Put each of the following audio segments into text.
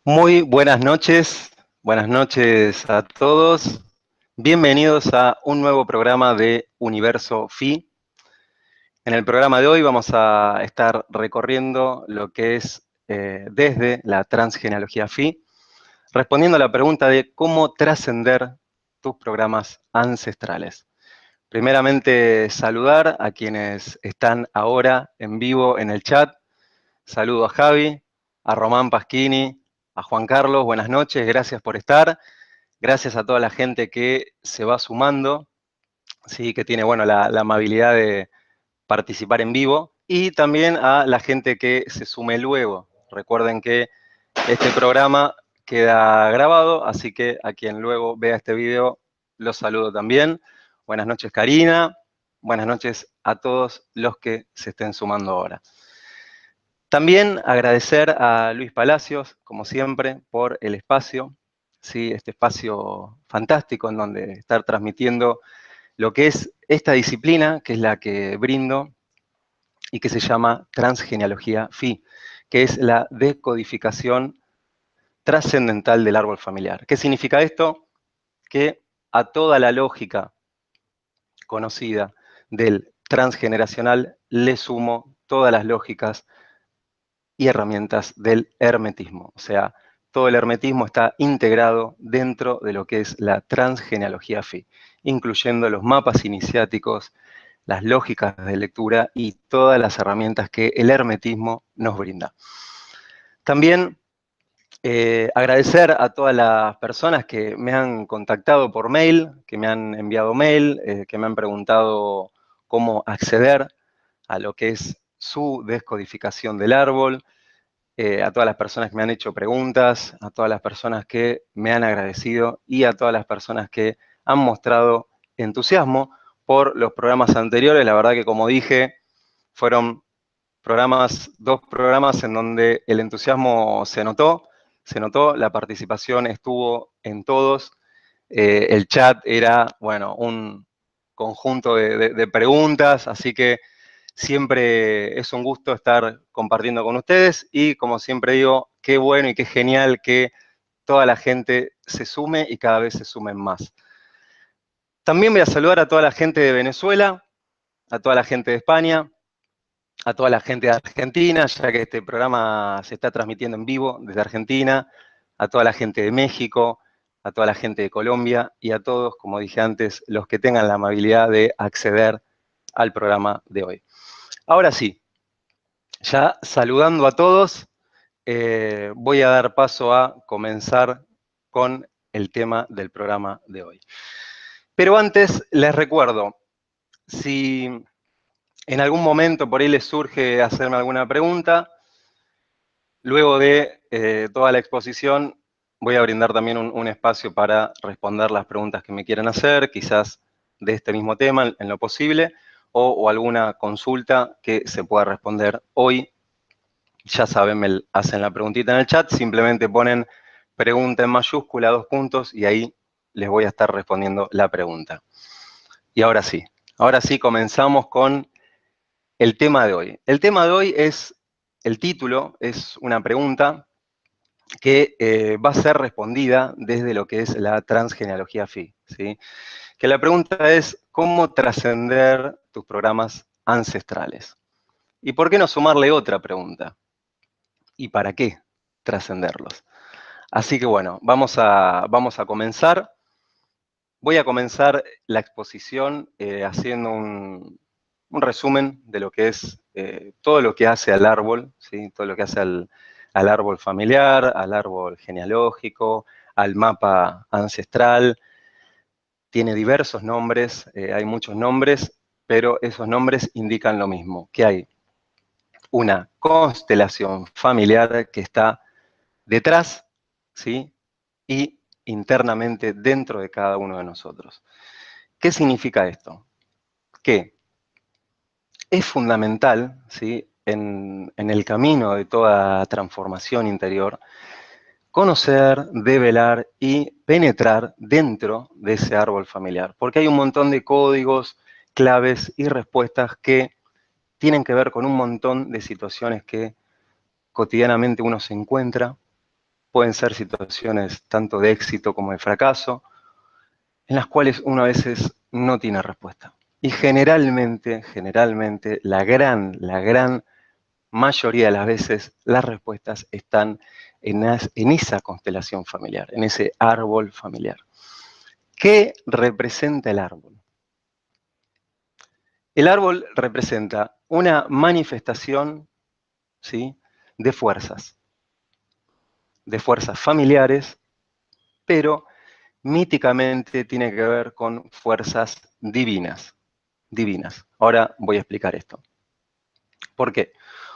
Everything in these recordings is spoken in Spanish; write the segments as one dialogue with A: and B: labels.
A: Muy buenas noches a todos. Bienvenidos a un nuevo programa de Universo Phi. En el programa de hoy vamos a estar recorriendo lo que es desde la transgenealogía Phi, respondiendo a la pregunta de cómo trascender tus programas ancestrales. Primeramente, saludar a quienes están ahora en vivo en el chat. Saludo a Javi, a Román Pasquini, a Juan Carlos, buenas noches, gracias por estar. Gracias a toda la gente que se va sumando, ¿sí? Que tiene bueno, la amabilidad de participar en vivo. Y también a la gente que se sume luego. Recuerden que este programa queda grabado, así que a quien luego vea este video, los saludo también. Buenas noches, Karina. Buenas noches a todos los que se estén sumando ahora. También agradecer a Luis Palacios, como siempre, por el espacio, ¿sí? Este espacio fantástico en donde estar transmitiendo lo que es esta disciplina, que es la que brindo y que se llama Transgenealogía Phi, que es la decodificación trascendental del árbol familiar. ¿Qué significa esto? Que a toda la lógica conocida del transgeneracional le sumo todas las lógicas y herramientas del hermetismo. O sea, todo el hermetismo está integrado dentro de lo que es la transgenealogía Phi, incluyendo los mapas iniciáticos, las lógicas de lectura y todas las herramientas que el hermetismo nos brinda. También agradecer a todas las personas que me han contactado por mail, que me han enviado mail, que me han preguntado cómo acceder a lo que es su descodificación del árbol, a todas las personas que me han hecho preguntas, a todas las personas que me han agradecido y a todas las personas que han mostrado entusiasmo por los programas anteriores. La verdad que, como dije, fueron dos programas en donde el entusiasmo se notó, la participación estuvo en todos, el chat era, bueno, un conjunto de preguntas, así que siempre es un gusto estar compartiendo con ustedes y, como siempre digo, qué bueno y qué genial que toda la gente se sume y cada vez se sumen más. También voy a saludar a toda la gente de Venezuela, a toda la gente de España, a toda la gente de Argentina, ya que este programa se está transmitiendo en vivo desde Argentina, a toda la gente de México, a toda la gente de Colombia y a todos, como dije antes, los que tengan la amabilidad de acceder al programa de hoy. Ahora sí, ya saludando a todos, voy a dar paso a comenzar con el tema del programa de hoy. Pero antes les recuerdo, si en algún momento por ahí les surge hacerme alguna pregunta, luego de toda la exposición voy a brindar también un espacio para responder las preguntas que me quieran hacer, quizás de este mismo tema en lo posible, o alguna consulta que se pueda responder hoy. Ya saben, me hacen la preguntita en el chat, simplemente ponen pregunta en mayúscula, 2 puntos, y ahí les voy a estar respondiendo la pregunta. Y ahora sí comenzamos con el tema de hoy. El tema de hoy es, el título es una pregunta que va a ser respondida desde lo que es la transgenealogía Phi, ¿sí? Que la pregunta es, ¿cómo trascender tus programas ancestrales? ¿Y por qué no sumarle otra pregunta? ¿Y para qué trascenderlos? Así que bueno, vamos a comenzar. Voy a comenzar la exposición haciendo un resumen de lo que es todo lo que hace al árbol, ¿sí? Todo lo que hace al árbol familiar, al árbol genealógico, al mapa ancestral. Tiene diversos nombres, hay muchos nombres, pero esos nombres indican lo mismo, que hay una constelación familiar que está detrás, ¿sí? Y internamente dentro de cada uno de nosotros. ¿Qué significa esto? Que es fundamental, ¿sí? En el camino de toda transformación interior, conocer, develar y penetrar dentro de ese árbol familiar, porque hay un montón de códigos, claves y respuestas que tienen que ver con un montón de situaciones que cotidianamente uno se encuentra, pueden ser situaciones tanto de éxito como de fracaso, en las cuales uno a veces no tiene respuesta. Y generalmente, la gran mayoría de las veces, las respuestas están en esa constelación familiar, en ese árbol familiar. ¿Qué representa el árbol? El árbol representa una manifestación, ¿sí?, de fuerzas familiares, pero míticamente tiene que ver con fuerzas divinas. Ahora voy a explicar esto. ¿Por qué?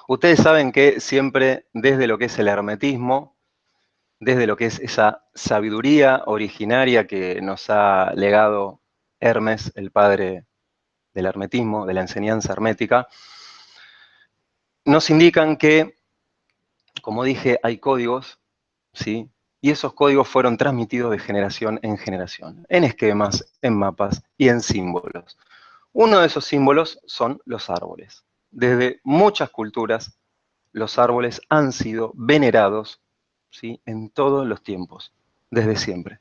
A: Ustedes saben que siempre desde lo que es el hermetismo, desde lo que es esa sabiduría originaria que nos ha legado Hermes, el padre del hermetismo, de la enseñanza hermética, nos indican que, como dije, hay códigos, ¿sí? Y esos códigos fueron transmitidos de generación en generación, en esquemas, en mapas y en símbolos. Uno de esos símbolos son los árboles. Desde muchas culturas, los árboles han sido venerados, ¿sí?, en todos los tiempos, desde siempre.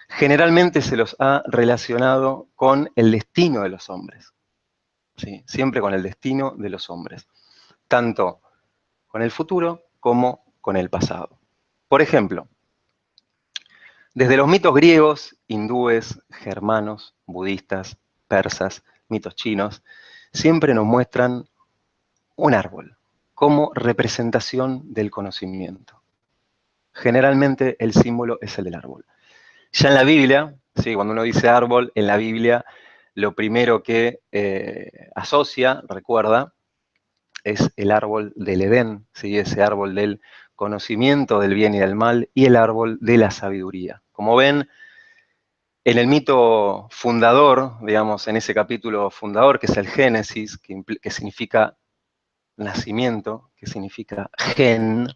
A: Generalmente se los ha relacionado con el destino de los hombres, ¿sí?, siempre con el destino de los hombres, tanto con el futuro como con el pasado. Por ejemplo, desde los mitos griegos, hindúes, germanos, budistas, persas, mitos chinos, siempre nos muestran un árbol como representación del conocimiento. Generalmente el símbolo es el del árbol. Ya en la Biblia, ¿sí?, cuando uno dice árbol, en la Biblia lo primero que asocia, recuerda, es el árbol del Edén, ¿sí?, ese árbol del conocimiento del bien y del mal, y el árbol de la sabiduría. Como ven, en el mito fundador, digamos, en ese capítulo fundador, que es el Génesis, que significa nacimiento, que significa gen,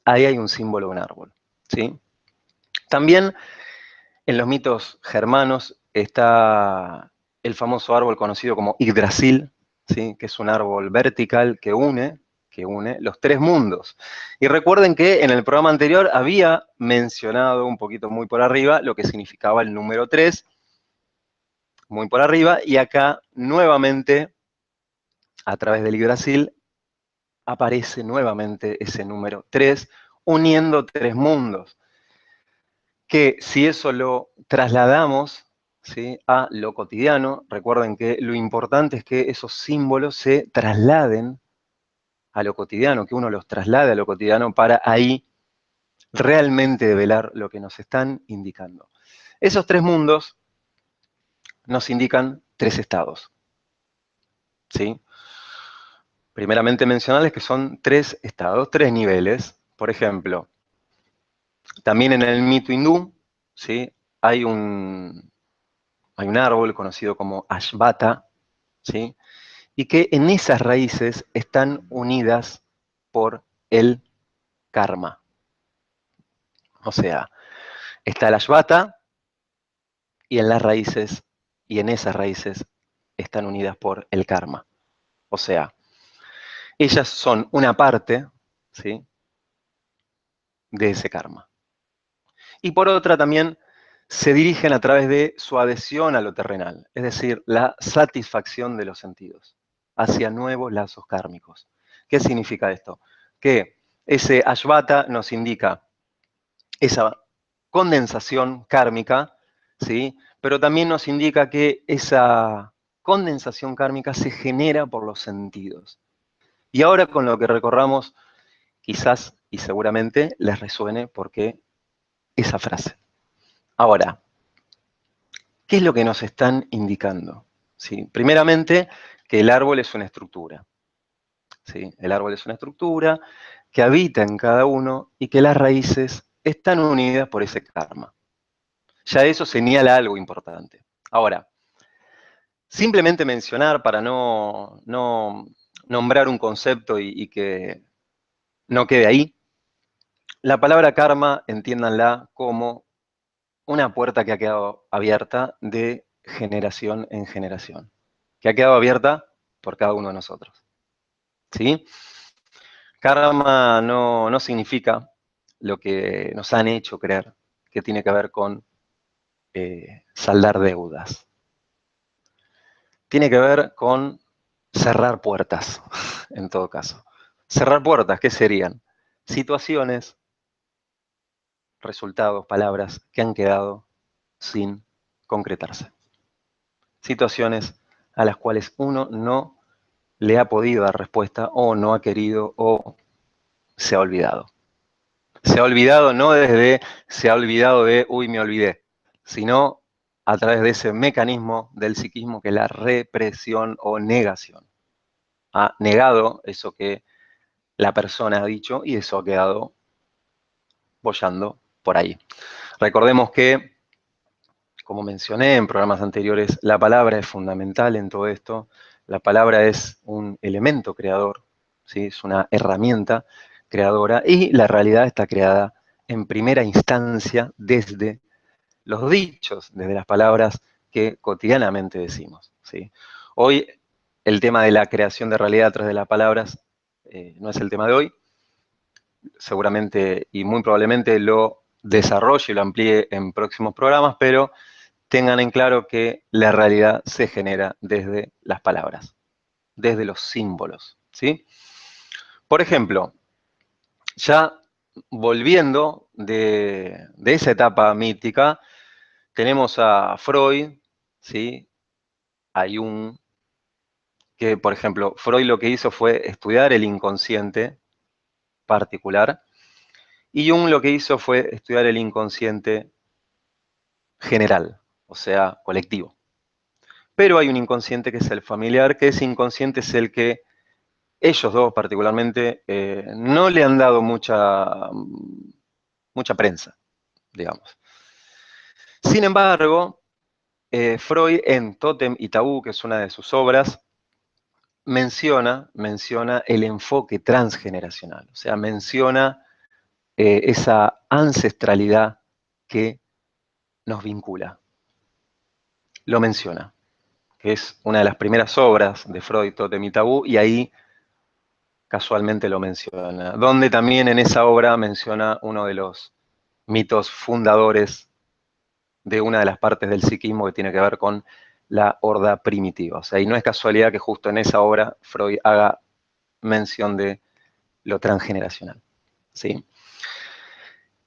A: ahí hay un símbolo de un árbol, ¿sí? También en los mitos germanos está el famoso árbol conocido como Yggdrasil, ¿sí?, que es un árbol vertical que une los tres mundos. Y recuerden que en el programa anterior había mencionado un poquito muy por arriba lo que significaba el número 3, muy por arriba, y acá nuevamente, a través del Yggdrasil, aparece nuevamente ese número 3, uniendo tres mundos, que si eso lo trasladamos, ¿sí?, a lo cotidiano, recuerden que lo importante es que esos símbolos se trasladen a lo cotidiano, que uno los traslade a lo cotidiano para ahí realmente develar lo que nos están indicando. Esos tres mundos nos indican tres estados, ¿sí? Primeramente mencionarles que son tres estados, tres niveles. Por ejemplo, también en el mito hindú, ¿sí?, hay un árbol conocido como Ashvata, ¿sí?, y que en esas raíces están unidas por el karma. O sea, está el Ashvata y en las raíces, y en esas raíces están unidas por el karma. O sea, ellas son una parte, ¿sí?, de ese karma. Y por otra también se dirigen a través de su adhesión a lo terrenal, es decir, la satisfacción de los sentidos, hacia nuevos lazos kármicos. ¿Qué significa esto? Que ese Ashvata nos indica esa condensación kármica, ¿sí?, pero también nos indica que esa condensación kármica se genera por los sentidos. Y ahora con lo que recorramos, quizás y seguramente les resuene porque esa frase. Ahora, ¿qué es lo que nos están indicando? ¿Sí? Primeramente, que el árbol es una estructura. ¿Sí? El árbol es una estructura que habita en cada uno y que las raíces están unidas por ese karma. Ya eso señala algo importante. Ahora, simplemente mencionar para no nombrar un concepto y que no quede ahí, la palabra karma, entiéndanla como una puerta que ha quedado abierta de generación en generación, que ha quedado abierta por cada uno de nosotros. ¿Sí? Karma no significa lo que nos han hecho creer que tiene que ver con saldar deudas. Tiene que ver con cerrar puertas, en todo caso. Cerrar puertas, ¿qué serían? Situaciones, resultados, palabras que han quedado sin concretarse. Situaciones a las cuales uno no le ha podido dar respuesta o no ha querido o se ha olvidado. Se ha olvidado no desde se ha olvidado de uy, me olvidé, sino a través de ese mecanismo del psiquismo que es la represión o negación. Ha negado eso que la persona ha dicho y eso ha quedado boyando por ahí. Recordemos que, como mencioné en programas anteriores, la palabra es fundamental en todo esto. La palabra es un elemento creador, ¿sí? Es una herramienta creadora y la realidad está creada en primera instancia desde los dichos, desde las palabras que cotidianamente decimos, ¿sí? Hoy el tema de la creación de realidad a través de las palabras no es el tema de hoy. Seguramente y muy probablemente lo desarrolle y lo amplíe en próximos programas, pero tengan en claro que la realidad se genera desde las palabras, desde los símbolos, ¿sí? Por ejemplo, ya volviendo de esa etapa mítica, tenemos a Freud, ¿sí? A Jung, que por ejemplo, Freud lo que hizo fue estudiar el inconsciente particular, y Jung lo que hizo fue estudiar el inconsciente general, o sea, colectivo. Pero hay un inconsciente que es el familiar, que ese inconsciente es el que ellos dos particularmente no le han dado mucha prensa, digamos. Sin embargo, Freud en Tótem y Tabú, que es una de sus obras, menciona el enfoque transgeneracional, o sea, menciona esa ancestralidad que nos vincula. Lo menciona, que es una de las primeras obras de Freud, Tótem y Tabú, y ahí casualmente lo menciona, donde también en esa obra menciona uno de los mitos fundadores de una de las partes del psiquismo que tiene que ver con la horda primitiva. O sea, y no es casualidad que justo en esa obra Freud haga mención de lo transgeneracional, ¿sí?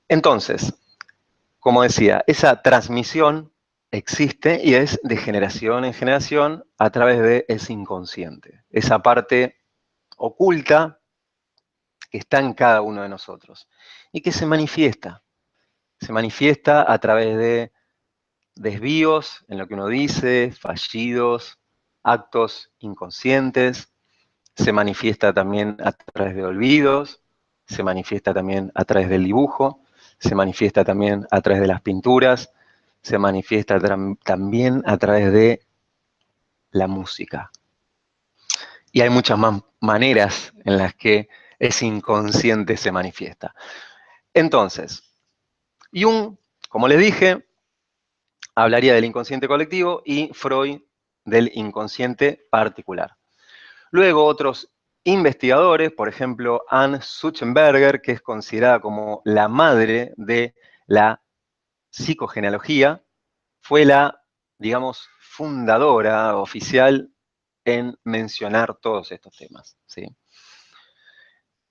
A: Entonces, como decía, esa transmisión existe y es de generación en generación a través de ese inconsciente, esa parte oculta que está en cada uno de nosotros y que se manifiesta a través de desvíos en lo que uno dice, fallidos, actos inconscientes, se manifiesta también a través de olvidos, se manifiesta también a través del dibujo, se manifiesta también a través de las pinturas, se manifiesta también a través de la música. Y hay muchas más maneras en las que ese inconsciente se manifiesta. Entonces, Jung, como les dije, hablaría del inconsciente colectivo y Freud del inconsciente particular. Luego otros investigadores, por ejemplo, Anne Suchenberger, que es considerada como la madre de la psicogenealogía, fue la, digamos, fundadora oficial en mencionar todos estos temas, ¿sí?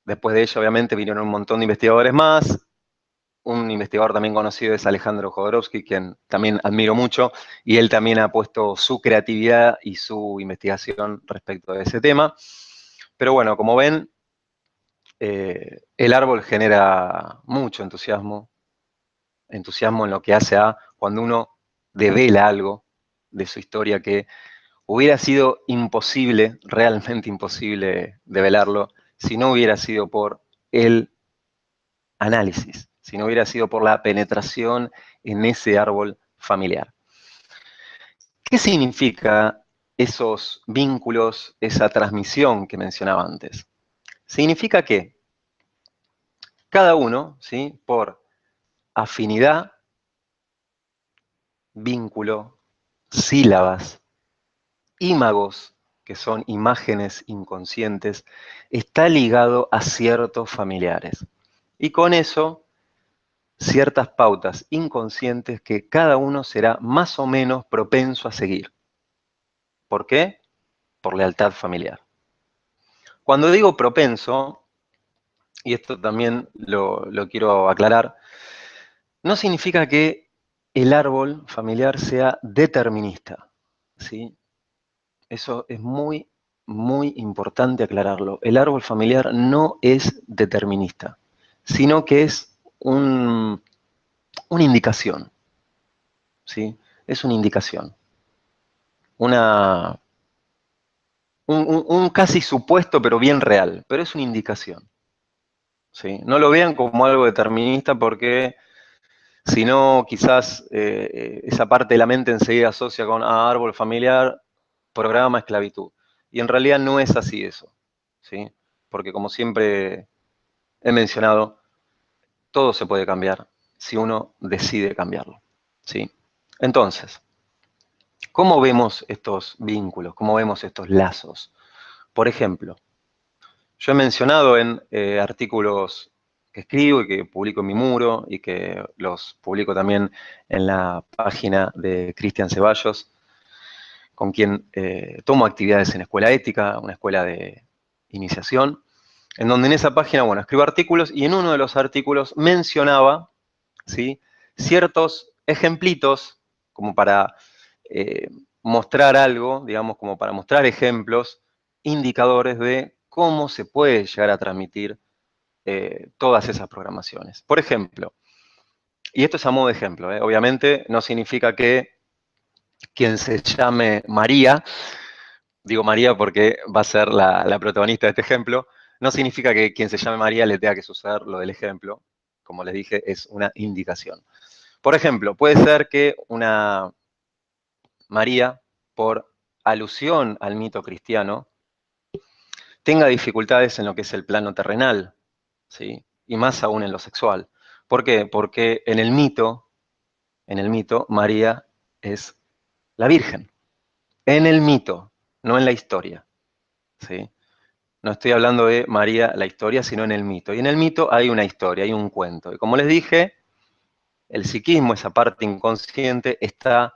A: Después de ella, obviamente, vinieron un montón de investigadores más. Un investigador también conocido es Alejandro Jodorowsky, quien también admiro mucho, y él también ha puesto su creatividad y su investigación respecto de ese tema. Pero bueno, como ven, el árbol genera mucho entusiasmo en lo que hace a cuando uno devela algo de su historia que hubiera sido imposible, realmente imposible develarlo, si no hubiera sido por el análisis, si no hubiera sido por la penetración en ese árbol familiar. ¿Qué significa esos vínculos, esa transmisión que mencionaba antes? Significa que cada uno, ¿sí?, por afinidad, vínculo, sílabas, ímagos, que son imágenes inconscientes, está ligado a ciertos familiares. Y con eso ciertas pautas inconscientes que cada uno será más o menos propenso a seguir. ¿Por qué? Por lealtad familiar. Cuando digo propenso, y esto también lo quiero aclarar, no significa que el árbol familiar sea determinista, ¿sí? Eso es muy, muy importante aclararlo. El árbol familiar no es determinista, sino que es una indicación, ¿sí? Es una indicación, una, un casi supuesto, pero bien real, pero es una indicación, ¿sí? No lo vean como algo determinista porque si no, quizás esa parte de la mente enseguida asocia con árbol familiar, programa, esclavitud. Y en realidad no es así eso, ¿sí? Porque como siempre he mencionado, todo se puede cambiar si uno decide cambiarlo, ¿sí? Entonces, ¿cómo vemos estos vínculos? ¿Cómo vemos estos lazos? Por ejemplo, yo he mencionado en artículos que escribo y que publico en mi muro y que los publico también en la página de Cristian Ceballos, con quien tomo actividades en Escuela Ética, una escuela de iniciación, en donde en esa página, bueno, escribo artículos y en uno de los artículos mencionaba, ¿sí?, ciertos ejemplitos como para eh, mostrar algo, digamos, como para mostrar ejemplos, indicadores de cómo se puede llegar a transmitir todas esas programaciones. Por ejemplo, y esto es a modo de ejemplo, obviamente no significa que quien se llame María, digo María porque va a ser la protagonista de este ejemplo, no significa que quien se llame María le tenga que suceder lo del ejemplo. Como les dije, es una indicación. Por ejemplo, puede ser que una María, por alusión al mito cristiano, tenga dificultades en lo que es el plano terrenal, ¿sí? Y más aún en lo sexual. ¿Por qué? Porque en el mito, María es la Virgen. En el mito, no en la historia, ¿sí? No estoy hablando de María, la historia, sino en el mito. Y en el mito hay una historia, hay un cuento. Y como les dije, el psiquismo, esa parte inconsciente, está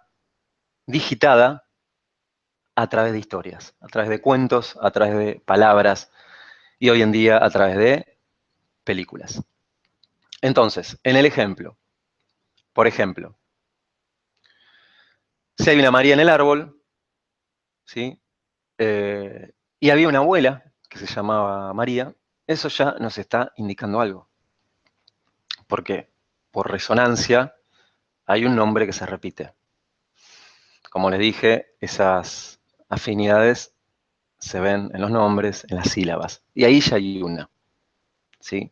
A: digitada a través de historias, a través de cuentos, a través de palabras y hoy en día a través de películas. Entonces, en el ejemplo, por ejemplo, si hay una María en el árbol, ¿sí? Y había una abuela que se llamaba María, eso ya nos está indicando algo. ¿Por qué? Por resonancia hay un nombre que se repite. Como les dije, esas afinidades se ven en los nombres, en las sílabas. Y ahí ya hay una, ¿sí?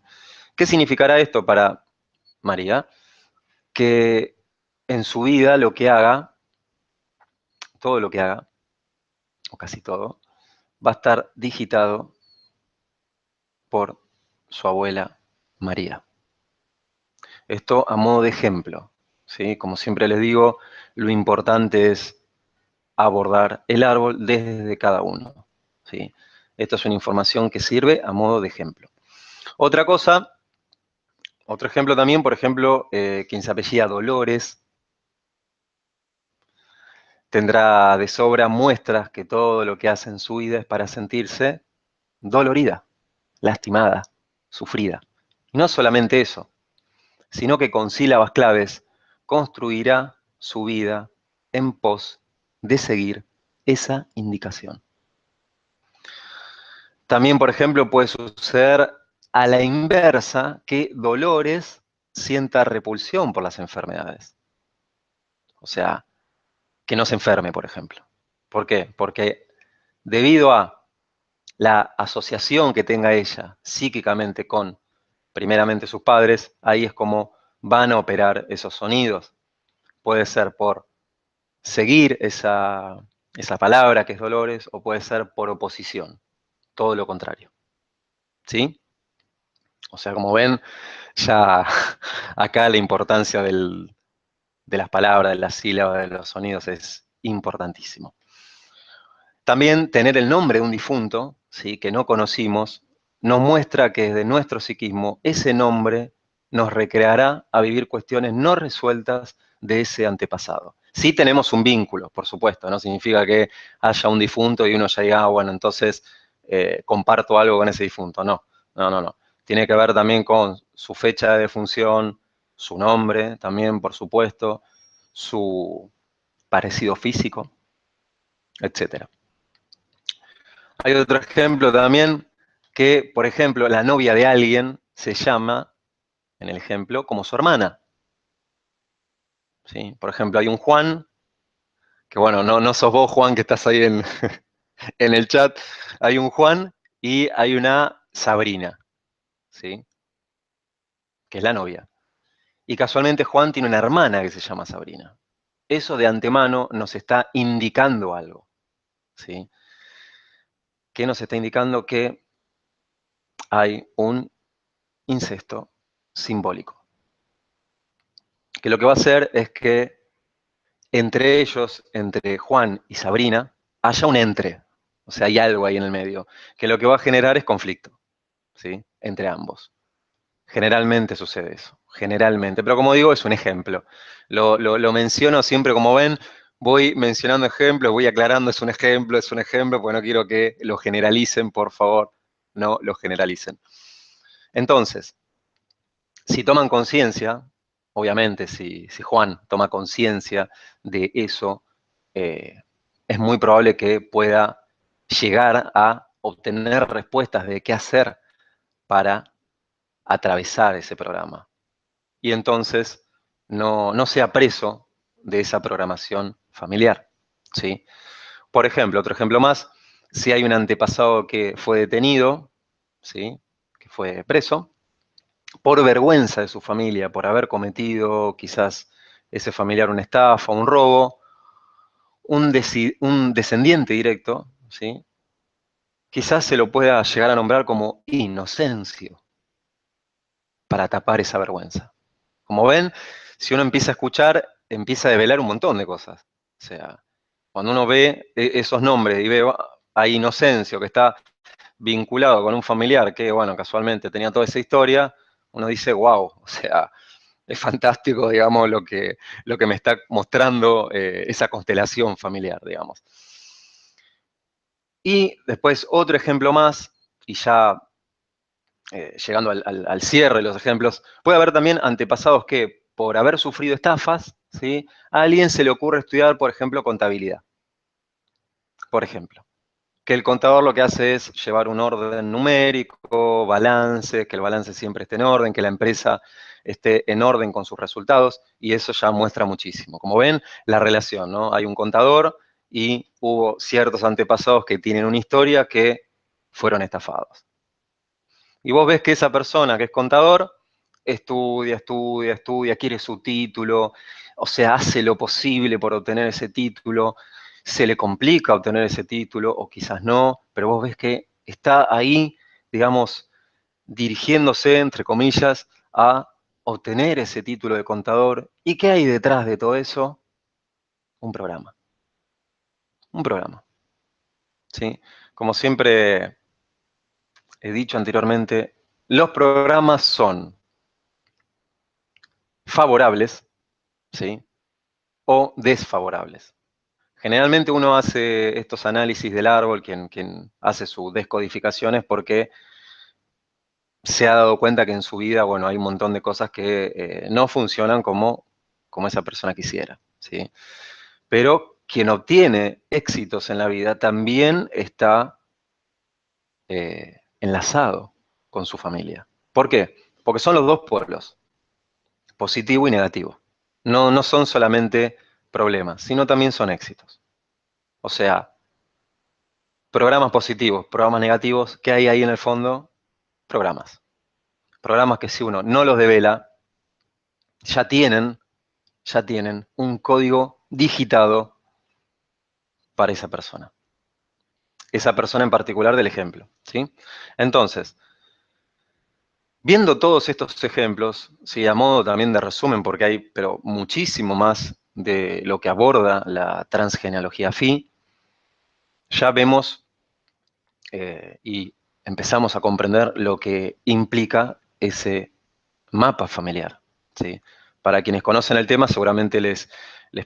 A: ¿Qué significará esto para María? Que en su vida lo que haga, todo lo que haga, o casi todo, va a estar digitado por su abuela María. Esto a modo de ejemplo, ¿sí? Como siempre les digo, lo importante es abordar el árbol desde cada uno, ¿sí? Esto es una información que sirve a modo de ejemplo. Otra cosa, otro ejemplo también, por ejemplo, quien se apellida Dolores, tendrá de sobra muestras que todo lo que hace en su vida es para sentirse dolorida, lastimada, sufrida. Y no solamente eso, sino que con sílabas claves construirá su vida en pos de seguir esa indicación. También, por ejemplo, puede suceder a la inversa que Dolores sienta repulsión por las enfermedades. O sea, que no se enferme, por ejemplo. ¿Por qué? Porque debido a la asociación que tenga ella psíquicamente con, primeramente, sus padres, ahí es como van a operar esos sonidos. Puede ser por seguir esa palabra que es Dolores o puede ser por oposición, todo lo contrario. ¿Sí? O sea, como ven, ya acá la importancia de las palabras, de las sílabas, de los sonidos es importantísimo. También tener el nombre de un difunto, ¿sí?, que no conocimos, nos muestra que desde nuestro psiquismo ese nombre nos recreará a vivir cuestiones no resueltas de ese antepasado. Sí tenemos un vínculo, por supuesto, no significa que haya un difunto y uno ya diga, bueno, entonces comparto algo con ese difunto. No, no, no, no. Tiene que ver también con su fecha de defunción, su nombre también, por supuesto, su parecido físico, etcétera. Hay otro ejemplo también que, por ejemplo, la novia de alguien se llama, en el ejemplo, como su hermana. ¿Sí? Por ejemplo, hay un Juan, que bueno, no sos vos, Juan, que estás ahí en el chat. Hay un Juan y hay una Sabrina, ¿sí? Que es la novia. Y casualmente Juan tiene una hermana que se llama Sabrina. Eso de antemano nos está indicando algo, ¿sí? Que nos está indicando que hay un incesto simbólico. Que lo que va a hacer es que entre ellos, entre Juan y Sabrina, haya un entre. O sea, hay algo ahí en el medio, que lo que va a generar es conflicto, ¿sí? Entre ambos. Generalmente sucede eso, generalmente. Pero como digo, es un ejemplo. Lo menciono siempre, como ven, voy mencionando ejemplos, voy aclarando, es un ejemplo, porque no quiero que lo generalicen, por favor, no lo generalicen. Entonces, si toman conciencia, obviamente, si Juan toma conciencia de eso, eh, es muy probable que pueda llegar a obtener respuestas de qué hacer para atravesar ese programa. Y entonces no sea preso de esa programación familiar, ¿sí? Por ejemplo, otro ejemplo más, si hay un antepasado que fue detenido, ¿sí? Que fue preso, por vergüenza de su familia, por haber cometido quizás ese familiar una estafa, un robo, un descendiente directo, ¿sí? Quizás se lo pueda llegar a nombrar como inocencio para tapar esa vergüenza. Como ven, si uno empieza a escuchar, empieza a develar un montón de cosas. O sea, cuando uno ve esos nombres y ve a Inocencio, que está vinculado con un familiar que, bueno, casualmente tenía toda esa historia, uno dice, wow, o sea, es fantástico, digamos, lo que me está mostrando esa constelación familiar, digamos. Y después otro ejemplo más, y ya llegando al cierre de los ejemplos, puede haber también antepasados que, por haber sufrido estafas, ¿sí? A alguien se le ocurre estudiar, por ejemplo, contabilidad. Por ejemplo, que el contador lo que hace es llevar un orden numérico, balance, que el balance siempre esté en orden, que la empresa esté en orden con sus resultados, y eso ya muestra muchísimo. Como ven, la relación, ¿no? Hay un contador y hubo ciertos antepasados que tienen una historia que fueron estafados. Y vos ves que esa persona que es contador estudia, estudia, estudia, quiere su título, o sea, hace lo posible por obtener ese título, se le complica obtener ese título, o quizás no, pero vos ves que está ahí, digamos, dirigiéndose, entre comillas, a obtener ese título de contador. ¿Y qué hay detrás de todo eso? Un programa. Un programa. ¿Sí? Como siempre he dicho anteriormente, los programas son favorables, ¿sí? O desfavorables. Generalmente uno hace estos análisis del árbol, quien hace su descodificación es porque se ha dado cuenta que en su vida, bueno, hay un montón de cosas que no funcionan como esa persona quisiera, ¿sí? Pero quien obtiene éxitos en la vida también está enlazado con su familia. ¿Por qué? Porque son los dos polos, positivo y negativo. No son solamente problemas, sino también son éxitos. O sea, programas positivos, programas negativos, ¿qué hay ahí en el fondo? Programas. Programas que si uno no los devela, ya tienen un código digitado para esa persona. Esa persona en particular del ejemplo, ¿sí? Entonces, viendo todos estos ejemplos, ¿sí? A modo también de resumen, porque hay pero muchísimo más de lo que aborda la transgenealogía Phi, ya vemos y empezamos a comprender lo que implica ese mapa familiar, ¿sí? Para quienes conocen el tema, seguramente les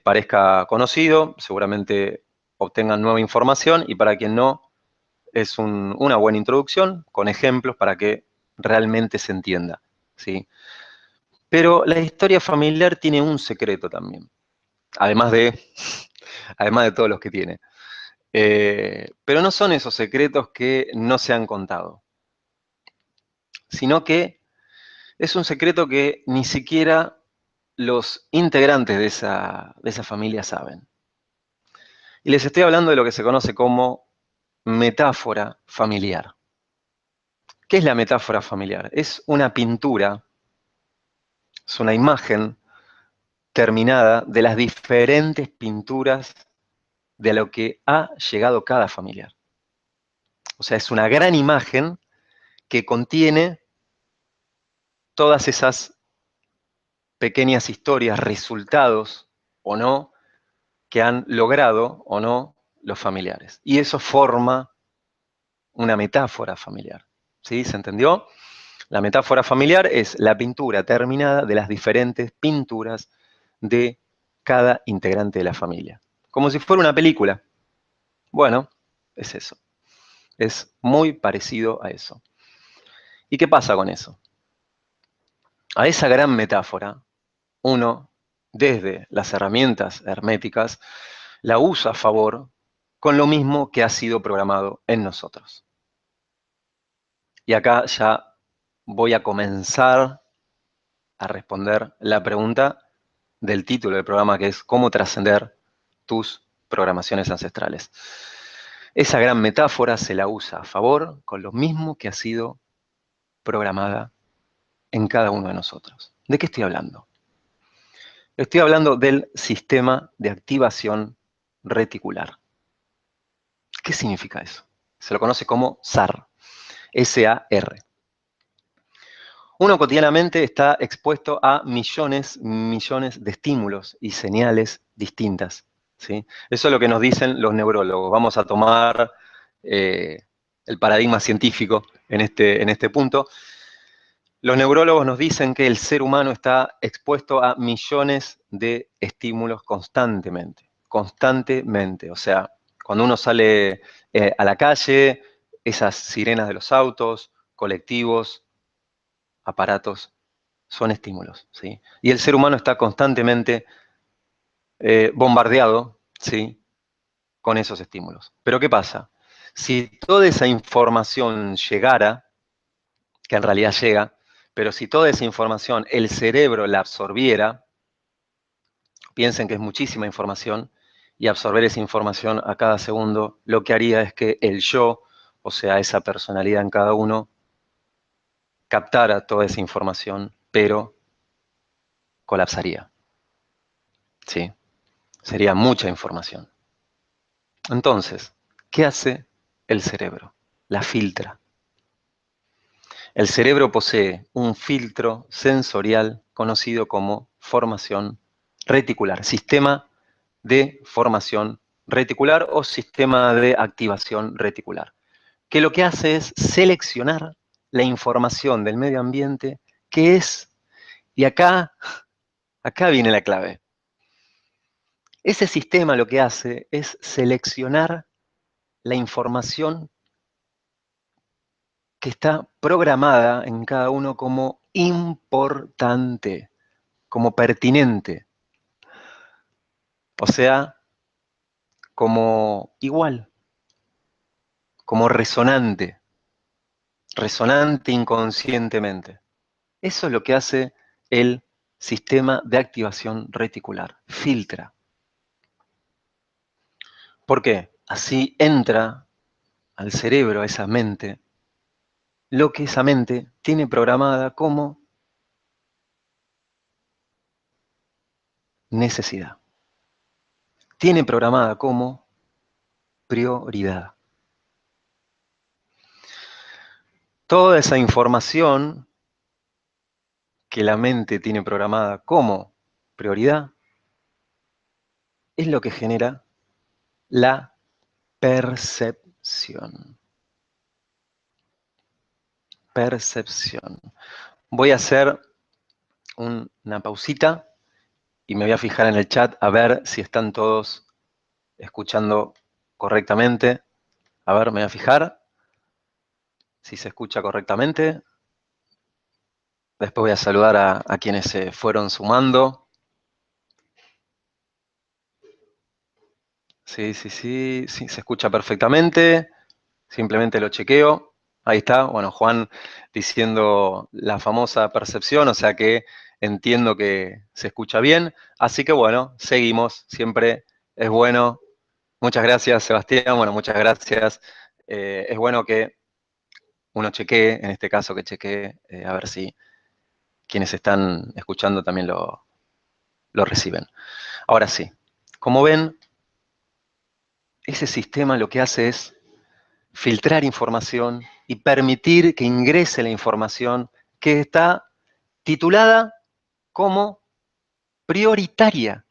A: parezca conocido, seguramente obtengan nueva información, y para quien no, es una buena introducción con ejemplos para que realmente se entienda, ¿sí? Pero la historia familiar tiene un secreto también, además de, además de todos los que tiene. Pero no son esos secretos que no se han contado, sino que es un secreto que ni siquiera los integrantes de esa familia saben. Y les estoy hablando de lo que se conoce como metáfora familiar. ¿Qué es la metáfora familiar? Es una pintura, es una imagen terminada de las diferentes pinturas de lo que ha llegado cada familiar. O sea, es una gran imagen que contiene todas esas pequeñas historias, resultados o no, que han logrado o no los familiares. Y eso forma una metáfora familiar. ¿Sí? ¿Se entendió? La metáfora familiar es la pintura terminada de las diferentes pinturas de cada integrante de la familia. Como si fuera una película. Bueno, es eso. Es muy parecido a eso. ¿Y qué pasa con eso? A esa gran metáfora, uno, desde las herramientas herméticas, la usa a favor con lo mismo que ha sido programado en nosotros. Y acá ya voy a comenzar a responder la pregunta del título del programa, que es ¿cómo trascender tus programaciones ancestrales? Esa gran metáfora se la usa a favor con lo mismo que ha sido programada en cada uno de nosotros. ¿De qué estoy hablando? Estoy hablando del sistema de activación reticular. ¿Qué significa eso? Se lo conoce como SAR, S-A-R. Uno cotidianamente está expuesto a millones de estímulos y señales distintas, ¿sí? Eso es lo que nos dicen los neurólogos. Vamos a tomar el paradigma científico en este punto. Los neurólogos nos dicen que el ser humano está expuesto a millones de estímulos constantemente. O sea, cuando uno sale a la calle, esas sirenas de los autos, colectivos, aparatos, son estímulos, ¿sí? Y el ser humano está constantemente bombardeado, ¿sí? Con esos estímulos. Pero ¿qué pasa? Si toda esa información llegara, que en realidad llega, pero si toda esa información el cerebro la absorbiera, piensen que es muchísima información, y absorber esa información a cada segundo, lo que haría es que el yo, o sea, esa personalidad en cada uno, captara toda esa información, pero colapsaría. ¿Sí? Sería mucha información. Entonces, ¿qué hace el cerebro? La filtra. El cerebro posee un filtro sensorial conocido como formación reticular, sistema de formación reticular o sistema de activación reticular, que lo que hace es seleccionar la información del medio ambiente que es, y acá viene la clave. Ese sistema lo que hace es seleccionar la información que está programada en cada uno como importante, como pertinente, o sea, como igual, como resonante inconscientemente. Eso es lo que hace el sistema de activación reticular, filtra. ¿Por qué? Así entra al cerebro, a esa mente, lo que esa mente tiene programada como necesidad. Tiene programada como prioridad. Toda esa información que la mente tiene programada como prioridad es lo que genera la percepción. Percepción. Voy a hacer una pausita y me voy a fijar en el chat a ver si están todos escuchando correctamente. A ver, me voy a fijar si se escucha correctamente. Después voy a saludar a quienes se fueron sumando. Sí, se escucha perfectamente. Simplemente lo chequeo. Ahí está, bueno, Juan diciendo la famosa percepción, o sea que entiendo que se escucha bien. Así que bueno, seguimos, siempre es bueno. Muchas gracias, Sebastián, bueno, muchas gracias. Es bueno que uno chequee, en este caso que chequee, a ver si quienes están escuchando también lo reciben. Ahora sí, como ven, ese sistema lo que hace es filtrar información y permitir que ingrese la información que está titulada como prioritaria.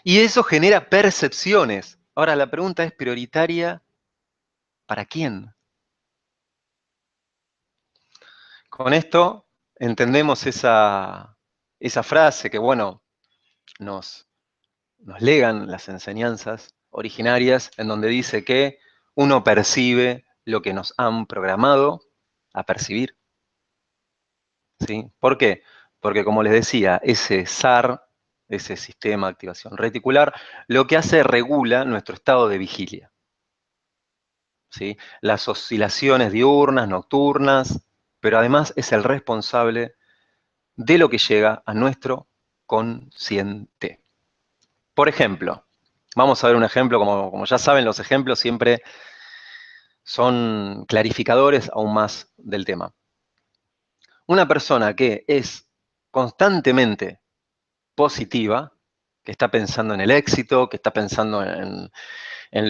A: Y eso genera percepciones. Ahora la pregunta es, ¿prioritaria para quién? Con esto entendemos esa frase que, bueno, nos legan las enseñanzas originarias en donde dice que uno percibe lo que nos han programado a percibir. ¿Sí? ¿Por qué? Porque como les decía, ese SAR, ese sistema de activación reticular, lo que hace regula nuestro estado de vigilia. ¿Sí? Las oscilaciones diurnas, nocturnas, pero además es el responsable de lo que llega a nuestro consciente. Por ejemplo, vamos a ver un ejemplo, como ya saben, los ejemplos siempre son clarificadores aún más del tema. Una persona que es constantemente positiva, que está pensando en el éxito, que está pensando en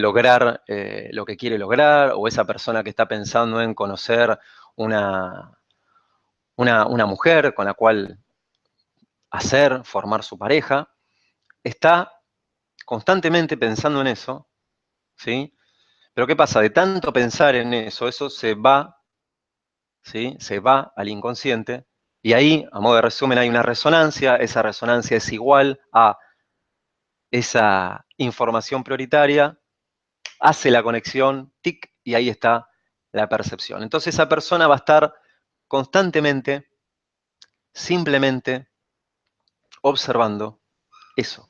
A: lograr lo que quiere lograr, o esa persona que está pensando en conocer una, una mujer con la cual formar su pareja, está constantemente pensando en eso, ¿sí? Pero ¿qué pasa? De tanto pensar en eso, eso se va, ¿sí? Se va al inconsciente, y ahí, a modo de resumen, hay una resonancia, esa resonancia es igual a esa información prioritaria, hace la conexión, tic, y ahí está la percepción. Entonces esa persona va a estar constantemente, simplemente observando eso.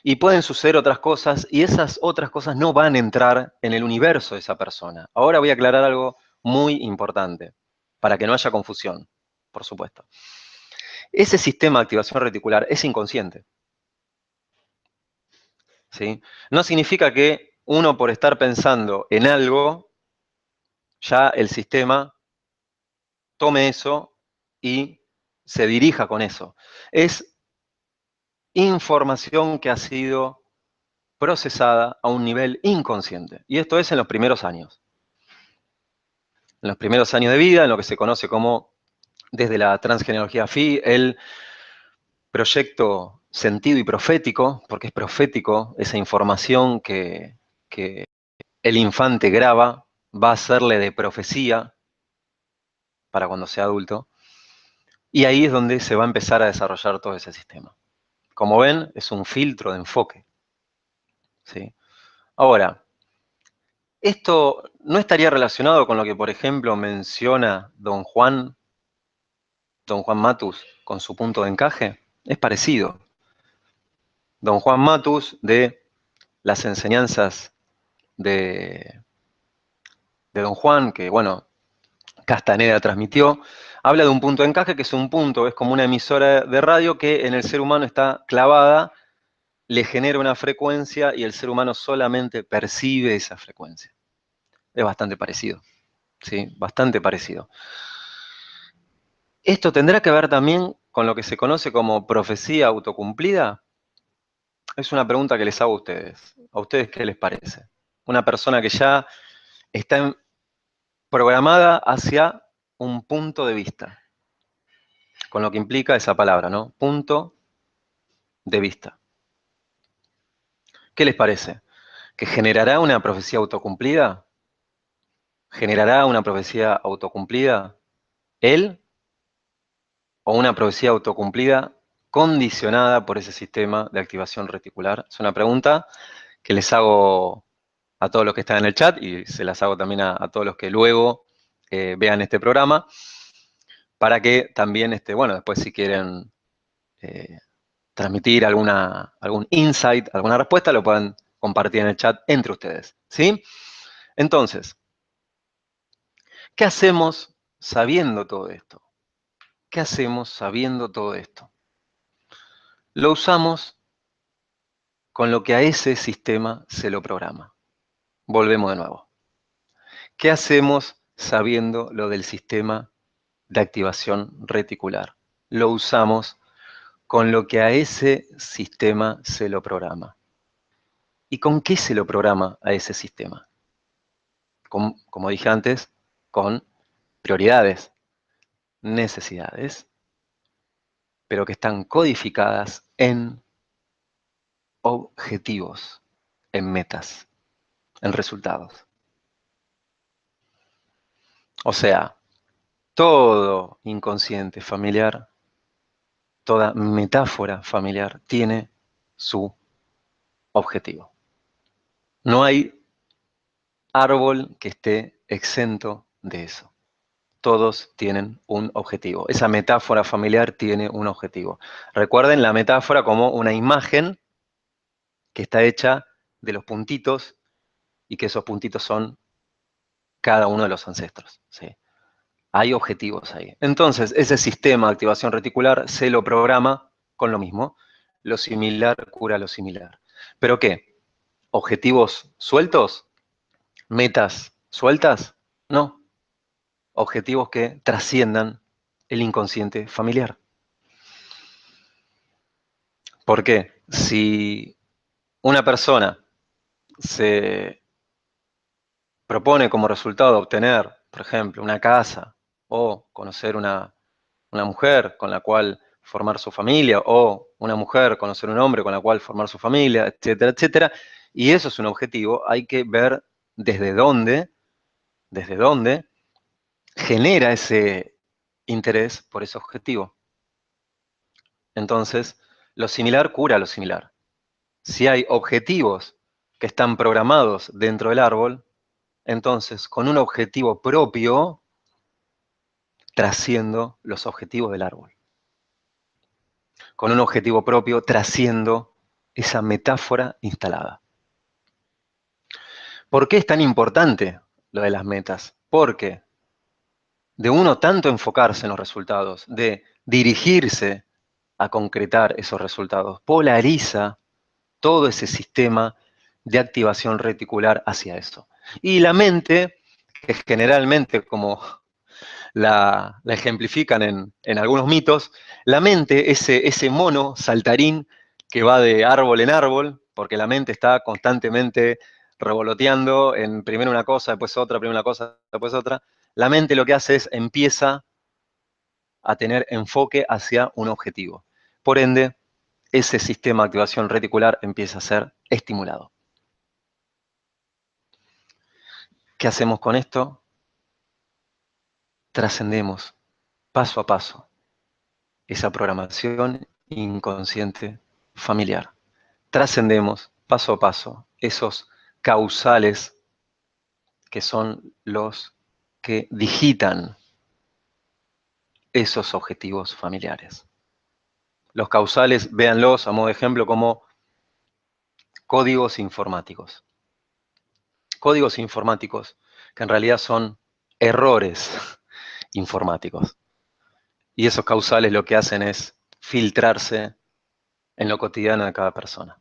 A: Y pueden suceder otras cosas, y esas otras cosas no van a entrar en el universo de esa persona. Ahora voy a aclarar algo muy importante, para que no haya confusión, por supuesto. Ese sistema de activación reticular es inconsciente. ¿Sí? No significa que uno por estar pensando en algo, ya el sistema tome eso y se dirija con eso. Es información que ha sido procesada a un nivel inconsciente. Y esto es en los primeros años. En los primeros años de vida, en lo que se conoce como, desde la transgenealogía Phi, el proyecto sentido y profético, porque es profético esa información que el infante graba, va a serle de profecía para cuando sea adulto, y ahí es donde se va a empezar a desarrollar todo ese sistema. Como ven, es un filtro de enfoque. ¿Sí? Ahora, esto no estaría relacionado con lo que, por ejemplo, menciona don Juan Matus, con su punto de encaje. Es parecido. Don Juan Matus, de las enseñanzas de, de don Juan, que, bueno, Castaneda transmitió, habla de un punto de encaje, que es un punto, es como una emisora de radio que en el ser humano está clavada, le genera una frecuencia y el ser humano solamente percibe esa frecuencia. Es bastante parecido, ¿sí? Bastante parecido. ¿Esto tendrá que ver también con lo que se conoce como profecía autocumplida? Es una pregunta que les hago a ustedes. ¿A ustedes qué les parece? Una persona que ya está programada hacia un punto de vista, con lo que implica esa palabra, ¿no? Punto de vista. ¿Qué les parece? ¿Que generará una profecía autocumplida? ¿Generará una profecía autocumplida? ¿Él o una profecía autocumplida condicionada por ese sistema de activación reticular? Es una pregunta que les hago a todos los que están en el chat y se las hago también a todos los que luego vean este programa, para que también, bueno, después si quieren eh, transmitir algún insight, alguna respuesta, lo puedan compartir en el chat entre ustedes, ¿sí? Entonces, ¿qué hacemos sabiendo todo esto? ¿Qué hacemos sabiendo todo esto? Lo usamos con lo que a ese sistema se lo programa. Volvemos de nuevo. ¿Qué hacemos sabiendo lo del sistema de activación reticular? Lo usamos con lo que a ese sistema se lo programa. ¿Y con qué se lo programa a ese sistema? Como dije antes, con prioridades, necesidades, pero que están codificadas en objetivos, en metas, en resultados. O sea, todo inconsciente familiar, toda metáfora familiar tiene su objetivo. No hay árbol que esté exento de eso. Todos tienen un objetivo. Esa metáfora familiar tiene un objetivo. Recuerden la metáfora como una imagen que está hecha de los puntitos y que esos puntitos son cada uno de los ancestros, ¿sí? Hay objetivos ahí. Entonces, ese sistema de activación reticular se lo programa con lo mismo. Lo similar cura lo similar. ¿Pero qué? ¿Objetivos sueltos? ¿Metas sueltas? No. Objetivos que trasciendan el inconsciente familiar. ¿Por qué? Si una persona se propone como resultado obtener, por ejemplo, una casa o conocer una mujer con la cual formar su familia, o una mujer conocer un hombre con la cual formar su familia, etcétera, etcétera, y eso es un objetivo, hay que ver desde dónde genera ese interés por ese objetivo. Entonces, lo similar cura lo similar. Si hay objetivos que están programados dentro del árbol, entonces con un objetivo propio trasciendo los objetivos del árbol. Con un objetivo propio trasciendo esa metáfora instalada. ¿Por qué es tan importante lo de las metas? Porque de uno tanto enfocarse en los resultados, de dirigirse a concretar esos resultados, polariza todo ese sistema de activación reticular hacia eso. Y la mente, que generalmente, como la ejemplifican en algunos mitos, la mente, ese mono saltarín que va de árbol en árbol, porque la mente está constantemente revoloteando en primero una cosa, después otra, primero una cosa, después otra. La mente lo que hace es empieza a tener enfoque hacia un objetivo. Por ende, ese sistema de activación reticular empieza a ser estimulado. ¿Qué hacemos con esto? Trascendemos paso a paso esa programación inconsciente familiar. Trascendemos paso a paso esos causales que son los que digitan esos objetivos familiares. Los causales, véanlos a modo de ejemplo como códigos informáticos. Códigos informáticos que en realidad son errores informáticos. Y esos causales lo que hacen es filtrarse en lo cotidiano de cada persona.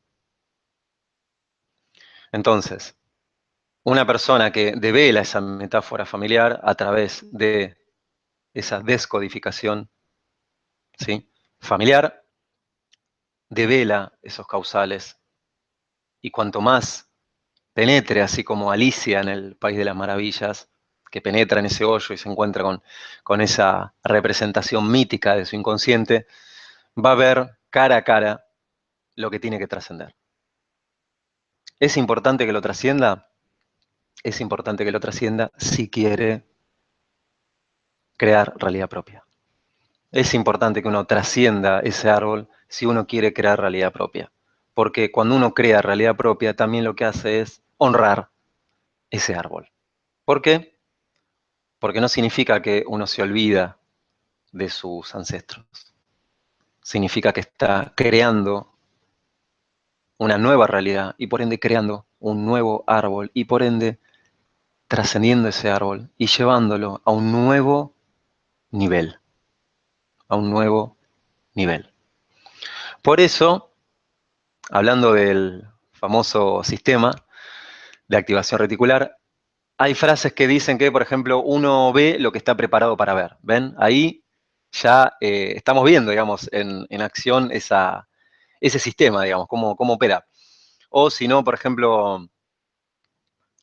A: Entonces, una persona que devela esa metáfora familiar a través de esa descodificación, ¿sí?, familiar, devela esos causales y cuanto más penetre, así como Alicia en el País de las Maravillas, que penetra en ese hoyo y se encuentra con esa representación mítica de su inconsciente, va a ver cara a cara lo que tiene que trascender. ¿Es importante que lo trascienda? Es importante que lo trascienda si quiere crear realidad propia. es importante que uno trascienda ese árbol si uno quiere crear realidad propia. Porque cuando uno crea realidad propia, también lo que hace es honrar ese árbol. ¿Por qué? Porque no significa que uno se olvida de sus ancestros. Significa que está creando una nueva realidad y por ende creando un nuevo árbol y por ende trascendiendo ese árbol y llevándolo a un nuevo nivel, a un nuevo nivel. Por eso, hablando del famoso sistema de activación reticular, hay frases que dicen que, por ejemplo, uno ve lo que está preparado para ver. ¿Ven? Ahí ya estamos viendo, digamos, en acción ese sistema, digamos, cómo opera. O si no, por ejemplo,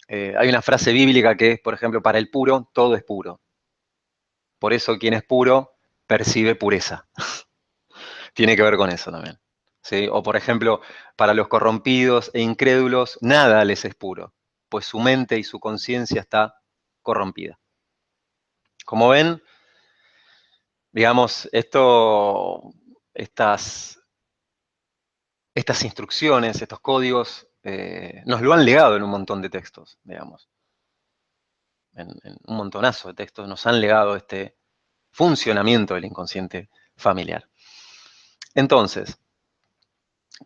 A: hay una frase bíblica que es, por ejemplo, para el puro, todo es puro. Por eso quien es puro percibe pureza. Tiene que ver con eso también. ¿Sí? O, por ejemplo, para los corrompidos e incrédulos, nada les es puro, pues su mente y su conciencia está corrompida. Como ven, digamos, estas instrucciones, estos códigos, nos lo han legado en un montón de textos, digamos. En un montonazo de textos nos han legado este funcionamiento del inconsciente familiar. Entonces,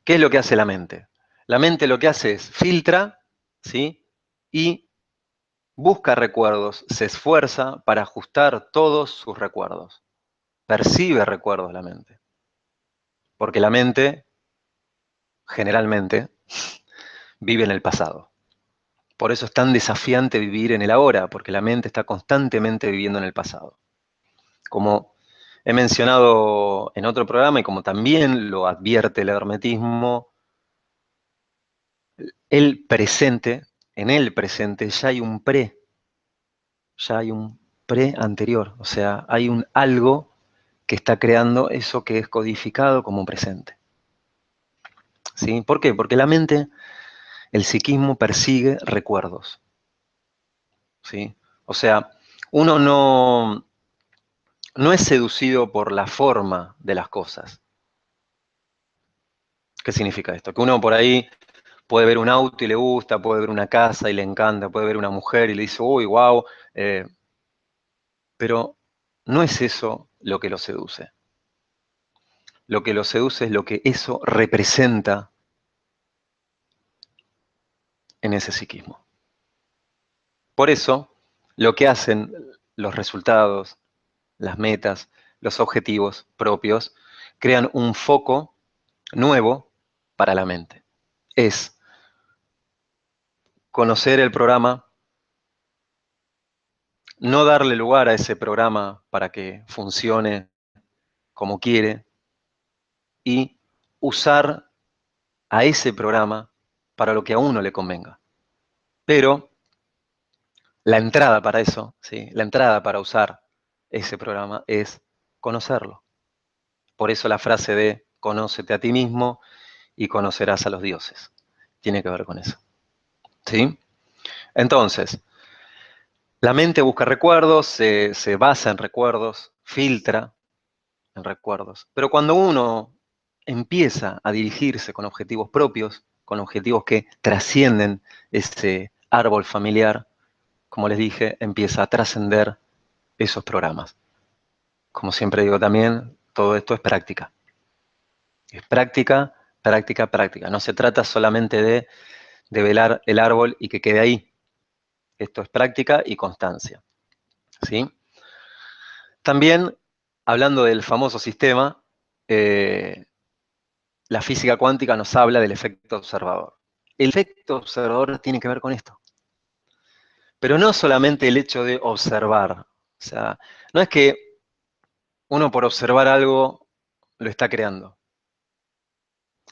A: ¿qué es lo que hace la mente? La mente lo que hace es filtra, ¿sí? Y busca recuerdos, se esfuerza para ajustar todos sus recuerdos. Percibe recuerdos la mente. Porque la mente, generalmente, vive en el pasado. Por eso es tan desafiante vivir en el ahora, porque la mente está constantemente viviendo en el pasado. Como he mencionado en otro programa y como también lo advierte el hermetismo, el presente, en el presente ya hay un pre anterior, o sea, hay un algo que está creando eso que es codificado como presente. ¿Sí? ¿Por qué? Porque la mente, el psiquismo persigue recuerdos. ¿Sí? O sea, uno no es seducido por la forma de las cosas. ¿Qué significa esto? Que uno por ahí puede ver un auto y le gusta, puede ver una casa y le encanta, puede ver una mujer y le dice, uy, wow, pero no es eso lo que lo seduce. Lo que lo seduce es lo que eso representa en ese psiquismo. Por eso, lo que hacen los resultados, las metas, los objetivos propios, crean un foco nuevo para la mente. Es conocer el programa, no darle lugar a ese programa para que funcione como quiere y usar a ese programa para lo que a uno le convenga. Pero la entrada para eso, ¿sí? La entrada para usar ese programa es conocerlo. Por eso la frase de conócete a ti mismo y conocerás a los dioses. Tiene que ver con eso. ¿Sí? Entonces, la mente busca recuerdos, se basa en recuerdos, filtra en recuerdos. Pero cuando uno empieza a dirigirse con objetivos propios, con objetivos que trascienden ese árbol familiar, como les dije, empieza a trascender esos programas. Como siempre digo también, todo esto es práctica. Es práctica, práctica, práctica. No se trata solamente de velar el árbol y que quede ahí. Esto es práctica y constancia. ¿Sí? También, hablando del famoso sistema, eh, la física cuántica nos habla del efecto observador. El efecto observador tiene que ver con esto. Pero no solamente el hecho de observar. O sea, no es que uno por observar algo lo está creando,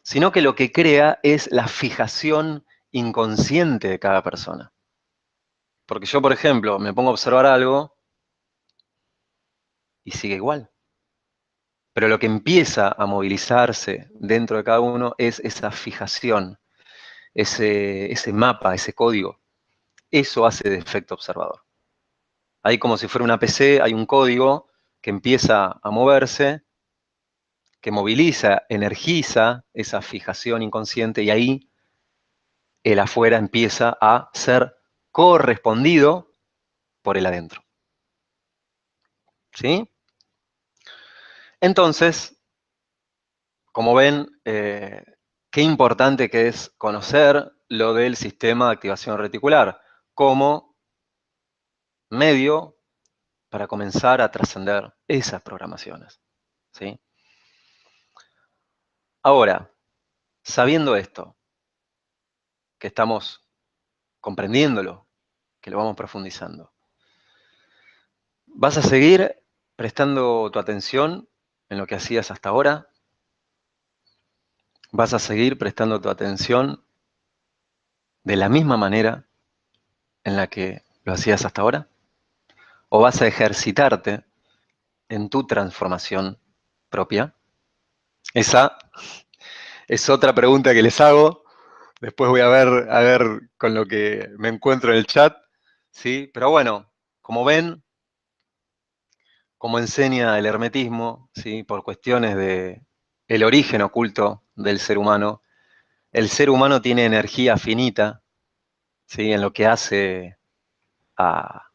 A: sino que lo que crea es la fijación inconsciente de cada persona. Porque yo, por ejemplo, me pongo a observar algo y sigue igual. Pero lo que empieza a movilizarse dentro de cada uno es esa fijación, ese mapa, ese código. Eso hace de efecto observador. Hay como si fuera una PC, hay un código que empieza a moverse, que moviliza, energiza esa fijación inconsciente y ahí el afuera empieza a ser correspondido por el adentro. ¿Sí? Entonces, como ven, qué importante que es conocer lo del sistema de activación reticular como medio para comenzar a trascender esas programaciones. ¿Sí? Ahora, sabiendo esto, que estamos comprendiéndolo, que lo vamos profundizando, ¿vas a seguir prestando tu atención en lo que hacías hasta ahora? ¿Vas a seguir prestando tu atención de la misma manera en la que lo hacías hasta ahora? ¿O vas a ejercitarte en tu transformación propia? Esa es otra pregunta que les hago. Después voy a ver con lo que me encuentro en el chat. ¿Sí? Pero bueno, como ven, como enseña el hermetismo, ¿sí? Por cuestiones de el origen oculto del ser humano, el ser humano tiene energía finita, ¿sí? En lo que hace a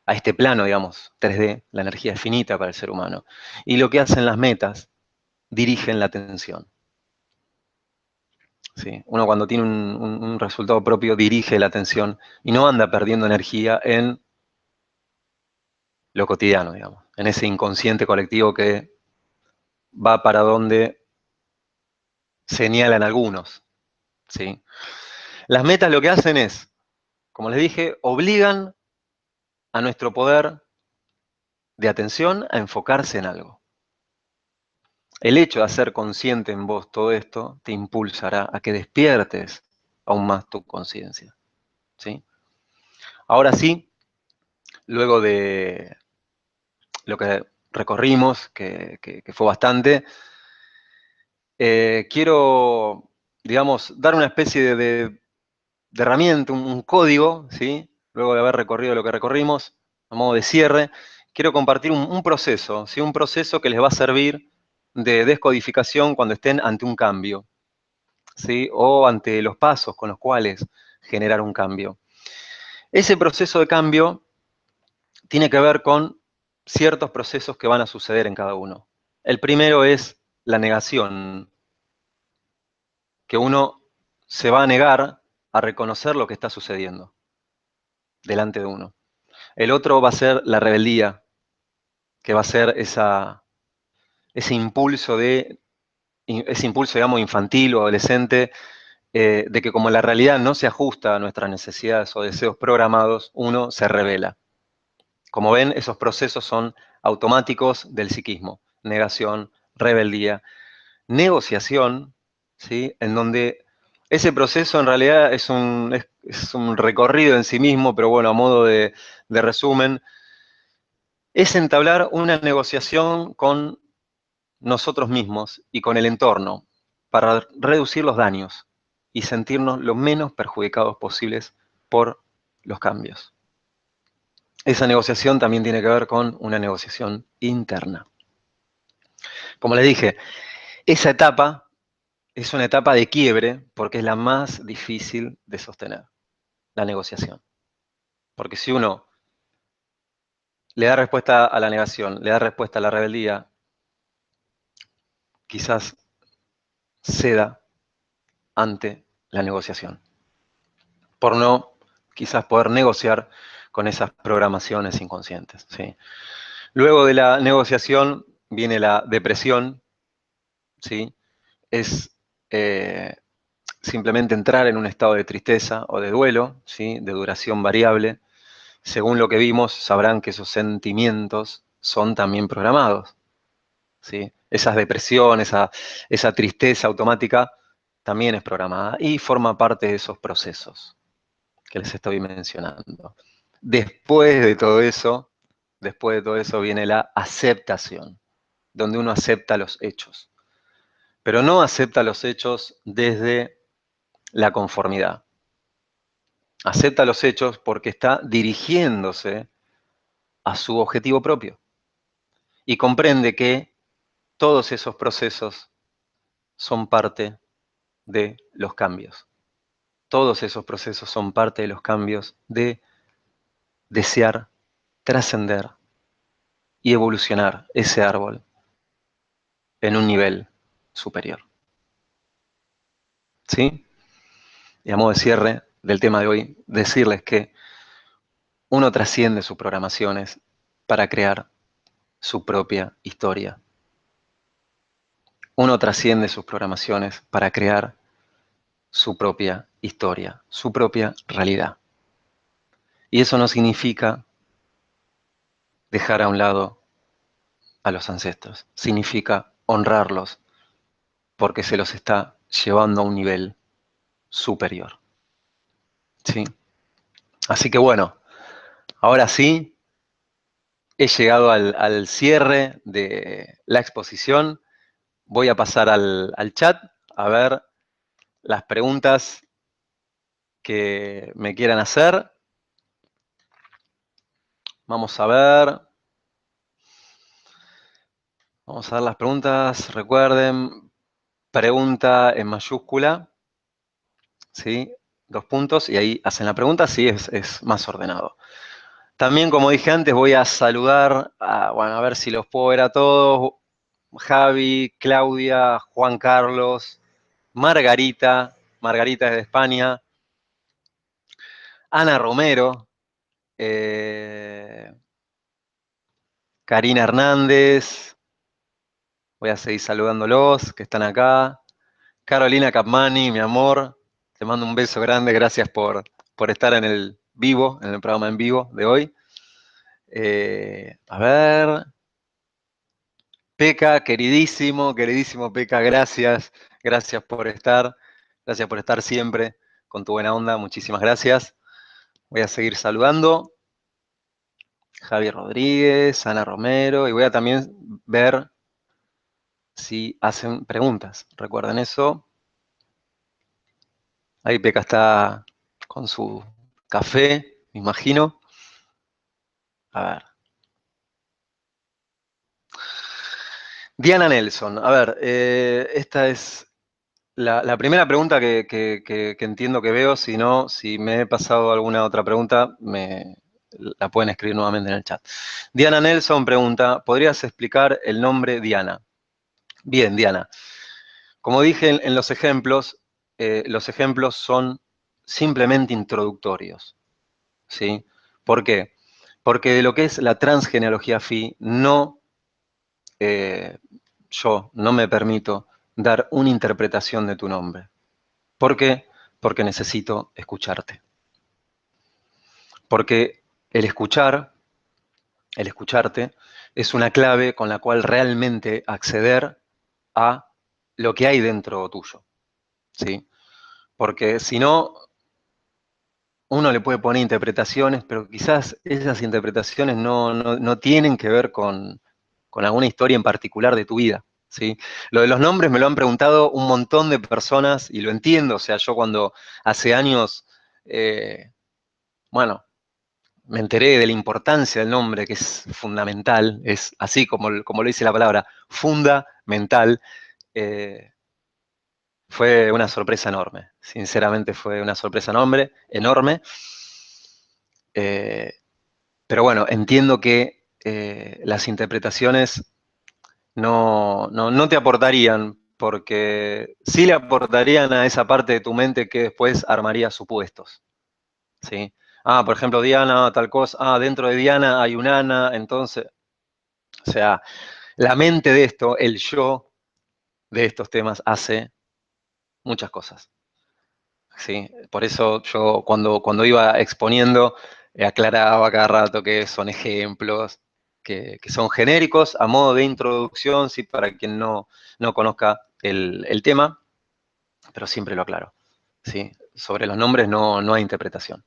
A: este plano, digamos, 3D, la energía es finita para el ser humano. Y lo que hacen las metas, dirigen la atención. ¿Sí? Uno cuando tiene un resultado propio dirige la atención y no anda perdiendo energía en lo cotidiano, digamos, en ese inconsciente colectivo que va para donde señalan algunos. ¿Sí? Las metas lo que hacen es, como les dije, obligan a nuestro poder de atención a enfocarse en algo. El hecho de hacer consciente en vos todo esto te impulsará a que despiertes aún más tu conciencia. ¿Sí? Ahora sí, luego de lo que recorrimos, que fue bastante, quiero, digamos, dar una especie de herramienta, un código, ¿sí? Luego de haber recorrido lo que recorrimos, a modo de cierre, quiero compartir un proceso, ¿sí? Un proceso que les va a servir de descodificación cuando estén ante un cambio, ¿sí? O ante los pasos con los cuales generar un cambio. Ese proceso de cambio tiene que ver con ciertos procesos que van a suceder en cada uno. El primero es la negación, que uno se va a negar a reconocer lo que está sucediendo delante de uno. El otro va a ser la rebeldía, que va a ser ese impulso digamos, infantil o adolescente, de que como la realidad no se ajusta a nuestras necesidades o deseos programados, uno se revela. Como ven, esos procesos son automáticos del psiquismo. Negación, rebeldía, negociación, ¿sí? En donde ese proceso en realidad es un recorrido en sí mismo, pero bueno, a modo de resumen, es entablar una negociación con nosotros mismos y con el entorno para reducir los daños y sentirnos lo menos perjudicados posibles por los cambios. Esa negociación también tiene que ver con una negociación interna. Como les dije, esa etapa es una etapa de quiebre porque es la más difícil de sostener, la negociación. Porque si uno le da respuesta a la negación, le da respuesta a la rebeldía, quizás ceda ante la negociación, por no quizás poder negociar con esas programaciones inconscientes. ¿Sí? Luego de la negociación viene la depresión, ¿sí? Es eh, simplemente entrar en un estado de tristeza o de duelo, ¿sí? De duración variable. Según lo que vimos, sabrán que esos sentimientos son también programados. ¿Sí? Esa depresión, esa tristeza automática también es programada y forma parte de esos procesos que les estoy mencionando. Después de todo eso viene la aceptación, donde uno acepta los hechos, pero no acepta los hechos desde la conformidad. Acepta los hechos porque está dirigiéndose a su objetivo propio. y comprende que todos esos procesos son parte de los cambios. Todos esos procesos son parte de los cambios de desear, trascender y evolucionar ese árbol en un nivel superior. ¿Sí? Y a modo de cierre del tema de hoy, decirles que uno trasciende sus programaciones para crear su propia historia. Uno trasciende sus programaciones para crear su propia historia, su propia realidad. Y eso no significa dejar a un lado a los ancestros, significa honrarlos porque se los está llevando a un nivel superior. ¿Sí? Así que bueno, ahora sí, he llegado al cierre de la exposición. Voy a pasar al chat a ver las preguntas que me quieran hacer. Vamos a ver. Vamos a ver las preguntas. Recuerden, pregunta en mayúscula, ¿sí? 2 puntos y ahí hacen la pregunta, sí, es más ordenado. También, como dije antes, voy a saludar, bueno, a ver si los puedo ver a todos. Javi, Claudia, Juan Carlos, Margarita es de España, Ana Romero, Karina Hernández, voy a seguir saludándolos que están acá. Carolina Capmani, mi amor, te mando un beso grande, gracias por estar en el vivo, en el programa en vivo de hoy. A ver, Peca, queridísimo Peca, gracias por estar siempre con tu buena onda, muchísimas gracias. Voy a seguir saludando. Javier Rodríguez, Ana Romero, y voy a también ver si hacen preguntas. Recuerden eso. Ahí Peca está con su café, me imagino. A ver. Diana Nelson, a ver, esta es la primera pregunta que entiendo que veo. Si no, si me he pasado alguna otra pregunta, la pueden escribir nuevamente en el chat. Diana Nelson pregunta, ¿podrías explicar el nombre Diana? Bien, Diana. Como dije en los ejemplos son simplemente introductorios, ¿sí? ¿Por qué? Porque de lo que es la transgenealogía Phi, eh, yo no me permito dar una interpretación de tu nombre. ¿Por qué? Porque necesito escucharte. Porque el escucharte, es una clave con la cual realmente acceder a lo que hay dentro tuyo, ¿sí? Porque si no, uno le puede poner interpretaciones, pero quizás esas interpretaciones no tienen que ver con alguna historia en particular de tu vida, ¿sí? Lo de los nombres me lo han preguntado un montón de personas y lo entiendo. O sea, yo cuando hace años, bueno, me enteré de la importancia del nombre, que es fundamental, es así como lo dice la palabra, fundamental. eh, Fue una sorpresa enorme, sinceramente fue una sorpresa enorme. Eh, pero bueno, entiendo que las interpretaciones no te aportarían, porque sí le aportarían a esa parte de tu mente que después armaría supuestos, ¿sí? Por ejemplo, Diana, tal cosa, dentro de Diana hay un Ana, entonces, o sea, la mente de esto, el yo de estos temas hace muchas cosas. ¿Sí? Por eso yo cuando iba exponiendo aclaraba cada rato que son ejemplos, que son genéricos a modo de introducción, ¿sí? Para quien no conozca el tema, pero siempre lo aclaro, ¿sí? Sobre los nombres no hay interpretación.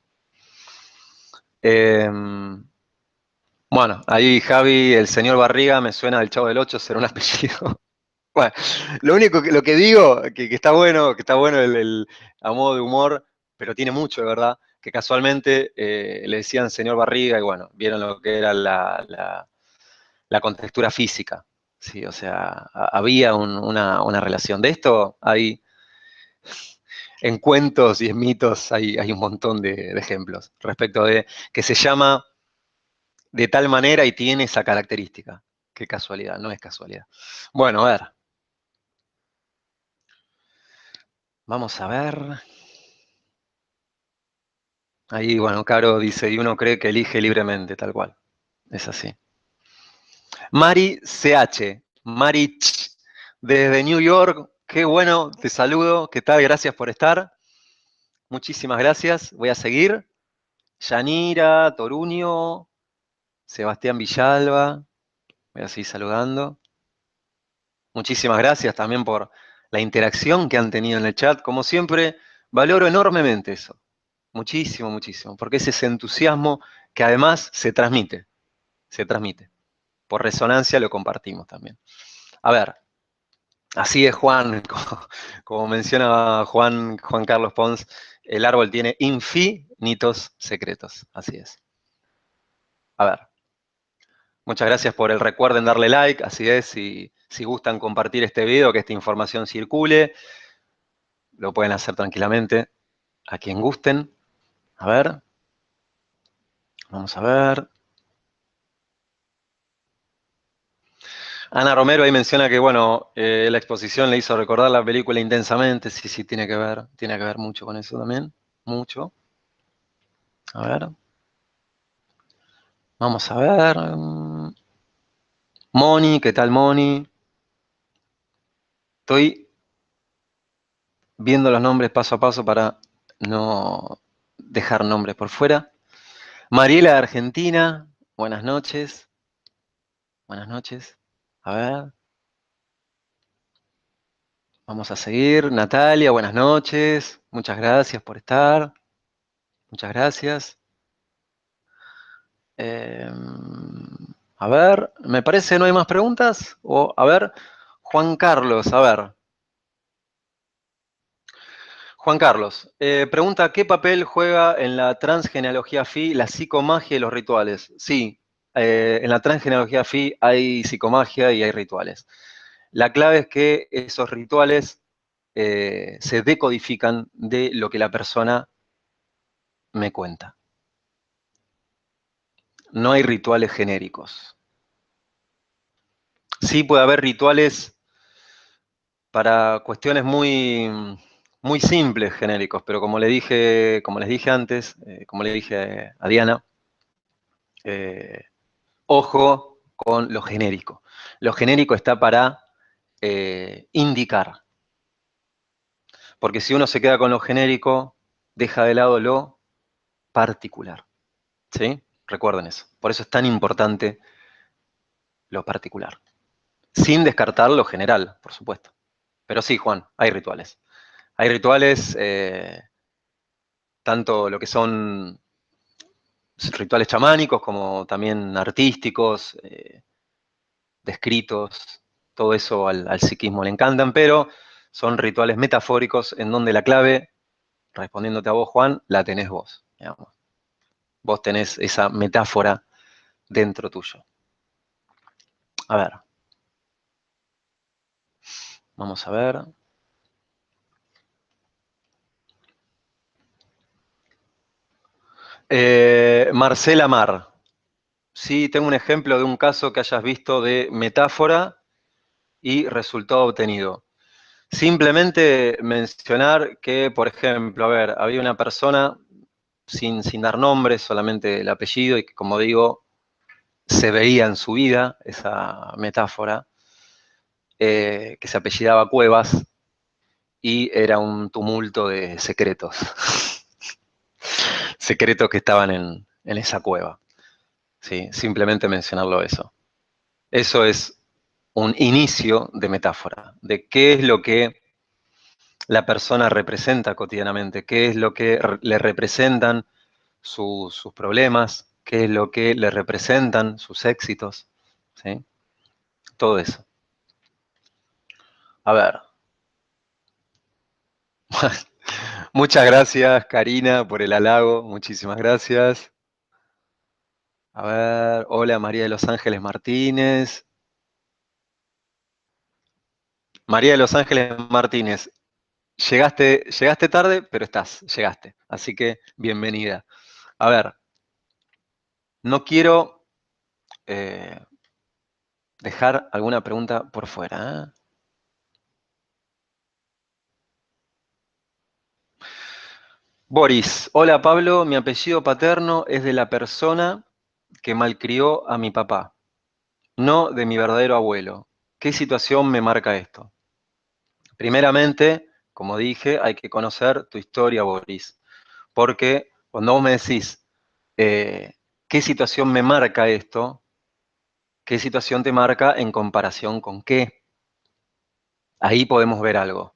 A: Bueno, ahí Javi, el señor Barriga, me suena del Chavo del Ocho, será un apellido. Bueno, lo que digo, que está bueno a modo de humor, pero tiene mucho de verdad, que casualmente le decían señor Barriga y bueno, vieron lo que era la contextura física. Sí, o sea, había una relación. De esto hay en cuentos y en mitos, hay un montón de ejemplos respecto de que se llama de tal manera y tiene esa característica. Qué casualidad, no es casualidad. Bueno, a ver. Vamos a ver. Ahí, bueno, Caro dice, y uno cree que elige libremente, tal cual. Es así. Mari CH, Mari Ch, desde New York, qué bueno, te saludo, ¿qué tal? Gracias por estar. Muchísimas gracias. Voy a seguir. Yanira, Toruño, Sebastián Villalba, voy a seguir saludando. Muchísimas gracias también por la interacción que han tenido en el chat. Como siempre, valoro enormemente eso. Muchísimo, muchísimo. Porque es ese entusiasmo que además se transmite. Se transmite. Por resonancia lo compartimos también. A ver, así es Juan, como menciona Juan Carlos Pons, el árbol tiene infinitos secretos. Así es. A ver, muchas gracias por el recuerden darle like, así es, si gustan compartir este video, que esta información circule, lo pueden hacer tranquilamente a quien gusten. A ver, vamos a ver. Ana Romero ahí menciona que, bueno, la exposición le hizo recordar la película intensamente. Sí, sí, tiene que ver mucho con eso también, mucho. A ver, vamos a ver. Moni, ¿qué tal Moni? Estoy viendo los nombres paso a paso para no dejar nombres por fuera. Mariela de Argentina, buenas noches. Buenas noches. A ver, vamos a seguir. Natalia, buenas noches. Muchas gracias por estar. Muchas gracias. Eh, a ver, me parece no hay más preguntas. O, a ver, Juan Carlos, a ver. Juan Carlos, pregunta, ¿qué papel juega en la transgenealogía Phi la psicomagia y los rituales? Sí, en la transgenealogía Phi hay psicomagia y hay rituales. La clave es que esos rituales se decodifican de lo que la persona me cuenta. No hay rituales genéricos. Sí puede haber rituales para cuestiones muy simples genéricos, pero como les dije antes, como le dije a Diana, eh, ojo con lo genérico. Lo genérico está para indicar, porque si uno se queda con lo genérico, deja de lado lo particular. ¿Sí? Recuerden eso. Por eso es tan importante lo particular. Sin descartar lo general, por supuesto. Pero sí, Juan, hay rituales. Hay rituales, tanto lo que son rituales chamánicos como también artísticos, descritos, todo eso al psiquismo le encantan, pero son rituales metafóricos en donde la clave, respondiéndote a vos, Juan, la tenés vos. Digamos. Vos tenés esa metáfora dentro tuyo. A ver, vamos a ver. Marcela Mar. Sí, tengo un ejemplo de un caso que hayas visto de metáfora y resultado obtenido. Simplemente mencionar que, por ejemplo, a ver, había una persona sin dar nombres, solamente el apellido, y que, como digo, se veía en su vida esa metáfora, que se apellidaba Cuevas y era un tumulto de secretos, secretos que estaban en esa cueva. ¿Sí? Simplemente mencionarlo eso. Eso es un inicio de metáfora, de qué es lo que la persona representa cotidianamente, qué es lo que le representan sus problemas, qué es lo que le representan sus éxitos, ¿sí? Todo eso. A ver. Muchas gracias, Karina, por el halago. Muchísimas gracias. A ver, hola María de Los Ángeles Martínez. María de Los Ángeles Martínez, llegaste tarde, pero llegaste. Así que bienvenida. A ver, no quiero eh, dejar alguna pregunta por fuera. ¿Eh? Boris, hola Pablo, mi apellido paterno es de la persona que malcrió a mi papá, no de mi verdadero abuelo. ¿Qué situación me marca esto? Primeramente, como dije, hay que conocer tu historia, Boris, porque cuando vos me decís, ¿qué situación me marca esto? ¿Qué situación te marca en comparación con qué? Ahí podemos ver algo,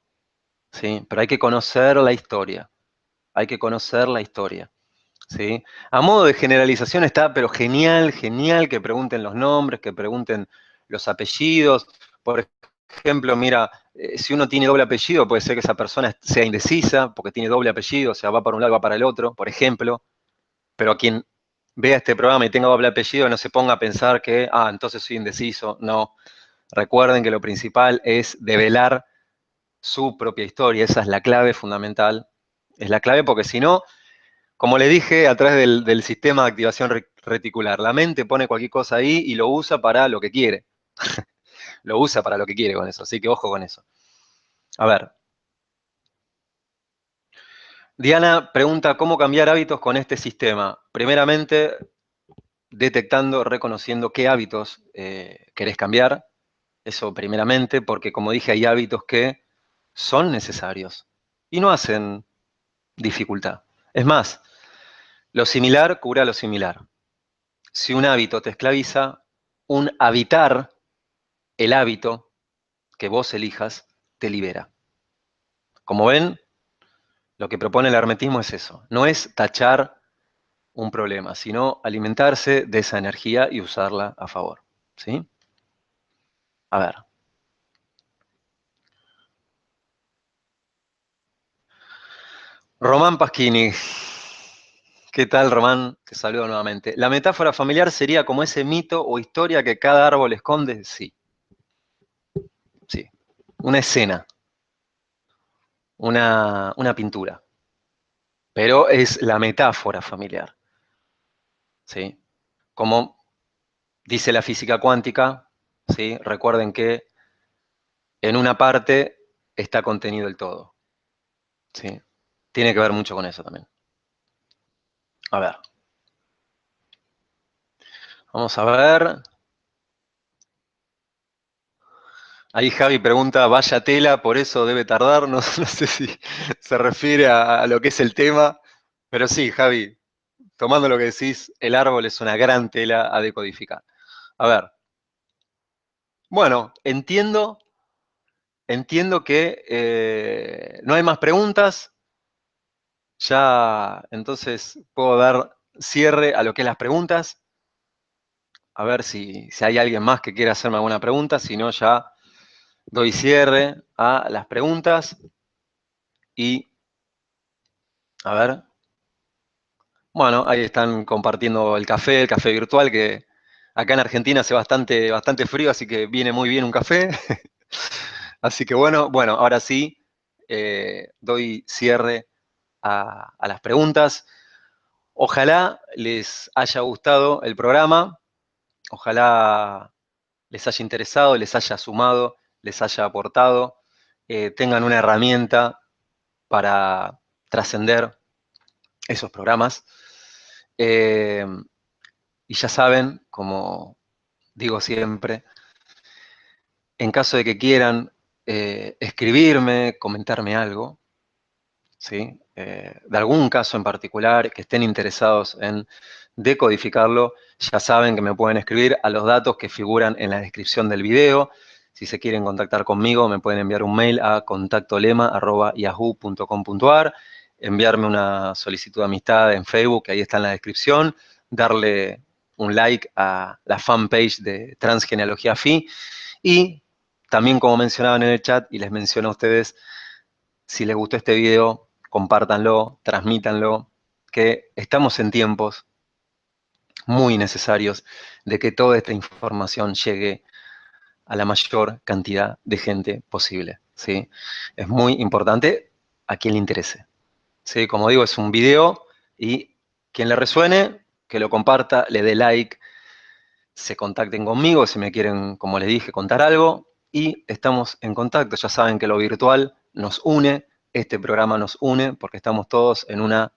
A: ¿sí? Pero hay que conocer la historia, hay que conocer la historia, ¿sí? A modo de generalización está, pero genial, genial que pregunten los nombres, que pregunten los apellidos. Por ejemplo, mira, si uno tiene doble apellido, puede ser que esa persona sea indecisa, porque tiene doble apellido, o sea, va para un lado, va para el otro, por ejemplo. Pero a quien vea este programa y tenga doble apellido, no se ponga a pensar que, entonces soy indeciso. No, recuerden que lo principal es develar su propia historia. Esa es la clave fundamental. Es la clave porque si no, como le dije, a través del sistema de activación reticular, la mente pone cualquier cosa ahí y lo usa para lo que quiere. Lo usa para lo que quiere con eso. Así que ojo con eso. A ver, Diana pregunta, ¿cómo cambiar hábitos con este sistema? Primeramente, detectando, reconociendo qué hábitos querés cambiar. Eso primeramente, porque como dije, hay hábitos que son necesarios y no hacen dificultad. Es más, lo similar cura lo similar. Si un hábito te esclaviza, un habitar, el hábito que vos elijas, te libera. Como ven, lo que propone el hermetismo es eso. No es tachar un problema, sino alimentarse de esa energía y usarla a favor. ¿Sí? A ver. Román Pasquini. ¿Qué tal, Román? Te saludo nuevamente. ¿La metáfora familiar sería como ese mito o historia que cada árbol esconde? Sí, sí. Una escena, una pintura. Pero es la metáfora familiar, ¿sí? Como dice la física cuántica, ¿sí? Recuerden que en una parte está contenido el todo, ¿sí? Tiene que ver mucho con eso también. A ver, vamos a ver. Ahí Javi pregunta, vaya tela, por eso debe tardar. No, no sé si se refiere a lo que es el tema, pero sí, Javi, tomando lo que decís, el árbol es una gran tela a decodificar. A ver, bueno, entiendo que no hay más preguntas. Ya entonces puedo dar cierre a lo que es las preguntas. A ver si hay alguien más que quiera hacerme alguna pregunta. Si no, ya doy cierre a las preguntas. Y, a ver, bueno, ahí están compartiendo el café virtual, que acá en Argentina hace bastante, bastante frío, así que viene muy bien un café. Así que bueno, ahora sí, doy cierre a las preguntas. Ojalá les haya gustado el programa, ojalá les haya interesado, les haya sumado, les haya aportado, tengan una herramienta para trascender esos programas. Eh, y ya saben, como digo siempre, en caso de que quieran escribirme, comentarme algo, ¿sí? De algún caso en particular, que estén interesados en decodificarlo, ya saben que me pueden escribir a los datos que figuran en la descripción del video. Si se quieren contactar conmigo, me pueden enviar un mail a contactolema@yahoo.com.ar, enviarme una solicitud de amistad en Facebook, que ahí está en la descripción, darle un like a la fanpage de Transgenealogía Fi y también, como mencionaban en el chat y les menciono a ustedes, si les gustó este video, compártanlo, transmítanlo, que estamos en tiempos muy necesarios de que toda esta información llegue a la mayor cantidad de gente posible, ¿sí? Es muy importante a quien le interese, ¿sí? Como digo, es un video y quien le resuene, que lo comparta, le dé like, se contacten conmigo si me quieren, como les dije, contar algo y estamos en contacto. Ya saben que lo virtual nos une, este programa nos une porque estamos todos en una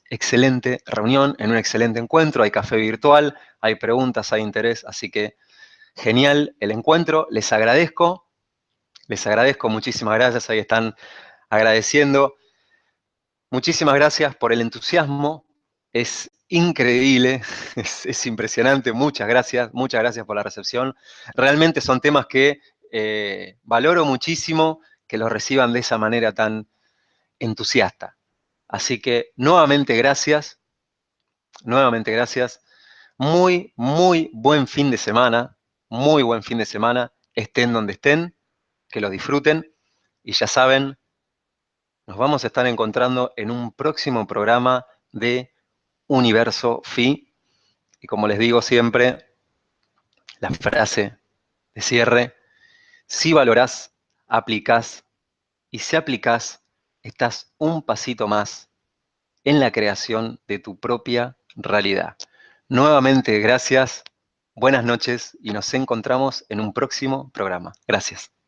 A: excelente reunión, en un excelente encuentro, hay café virtual, hay preguntas, hay interés, así que genial el encuentro, les agradezco, muchísimas gracias, ahí están agradeciendo. Muchísimas gracias por el entusiasmo, es increíble, es impresionante, muchas gracias por la recepción. Realmente son temas que valoro muchísimo que los reciban de esa manera tan entusiasta. Así que nuevamente gracias. Muy, muy buen fin de semana, muy buen fin de semana, estén donde estén, que lo disfruten y ya saben, nos vamos a estar encontrando en un próximo programa de Universo Fi. Y como les digo siempre, la frase de cierre, si valorás, aplicás, y si aplicás, estás un pasito más en la creación de tu propia realidad. Nuevamente, gracias, buenas noches y nos encontramos en un próximo programa. Gracias.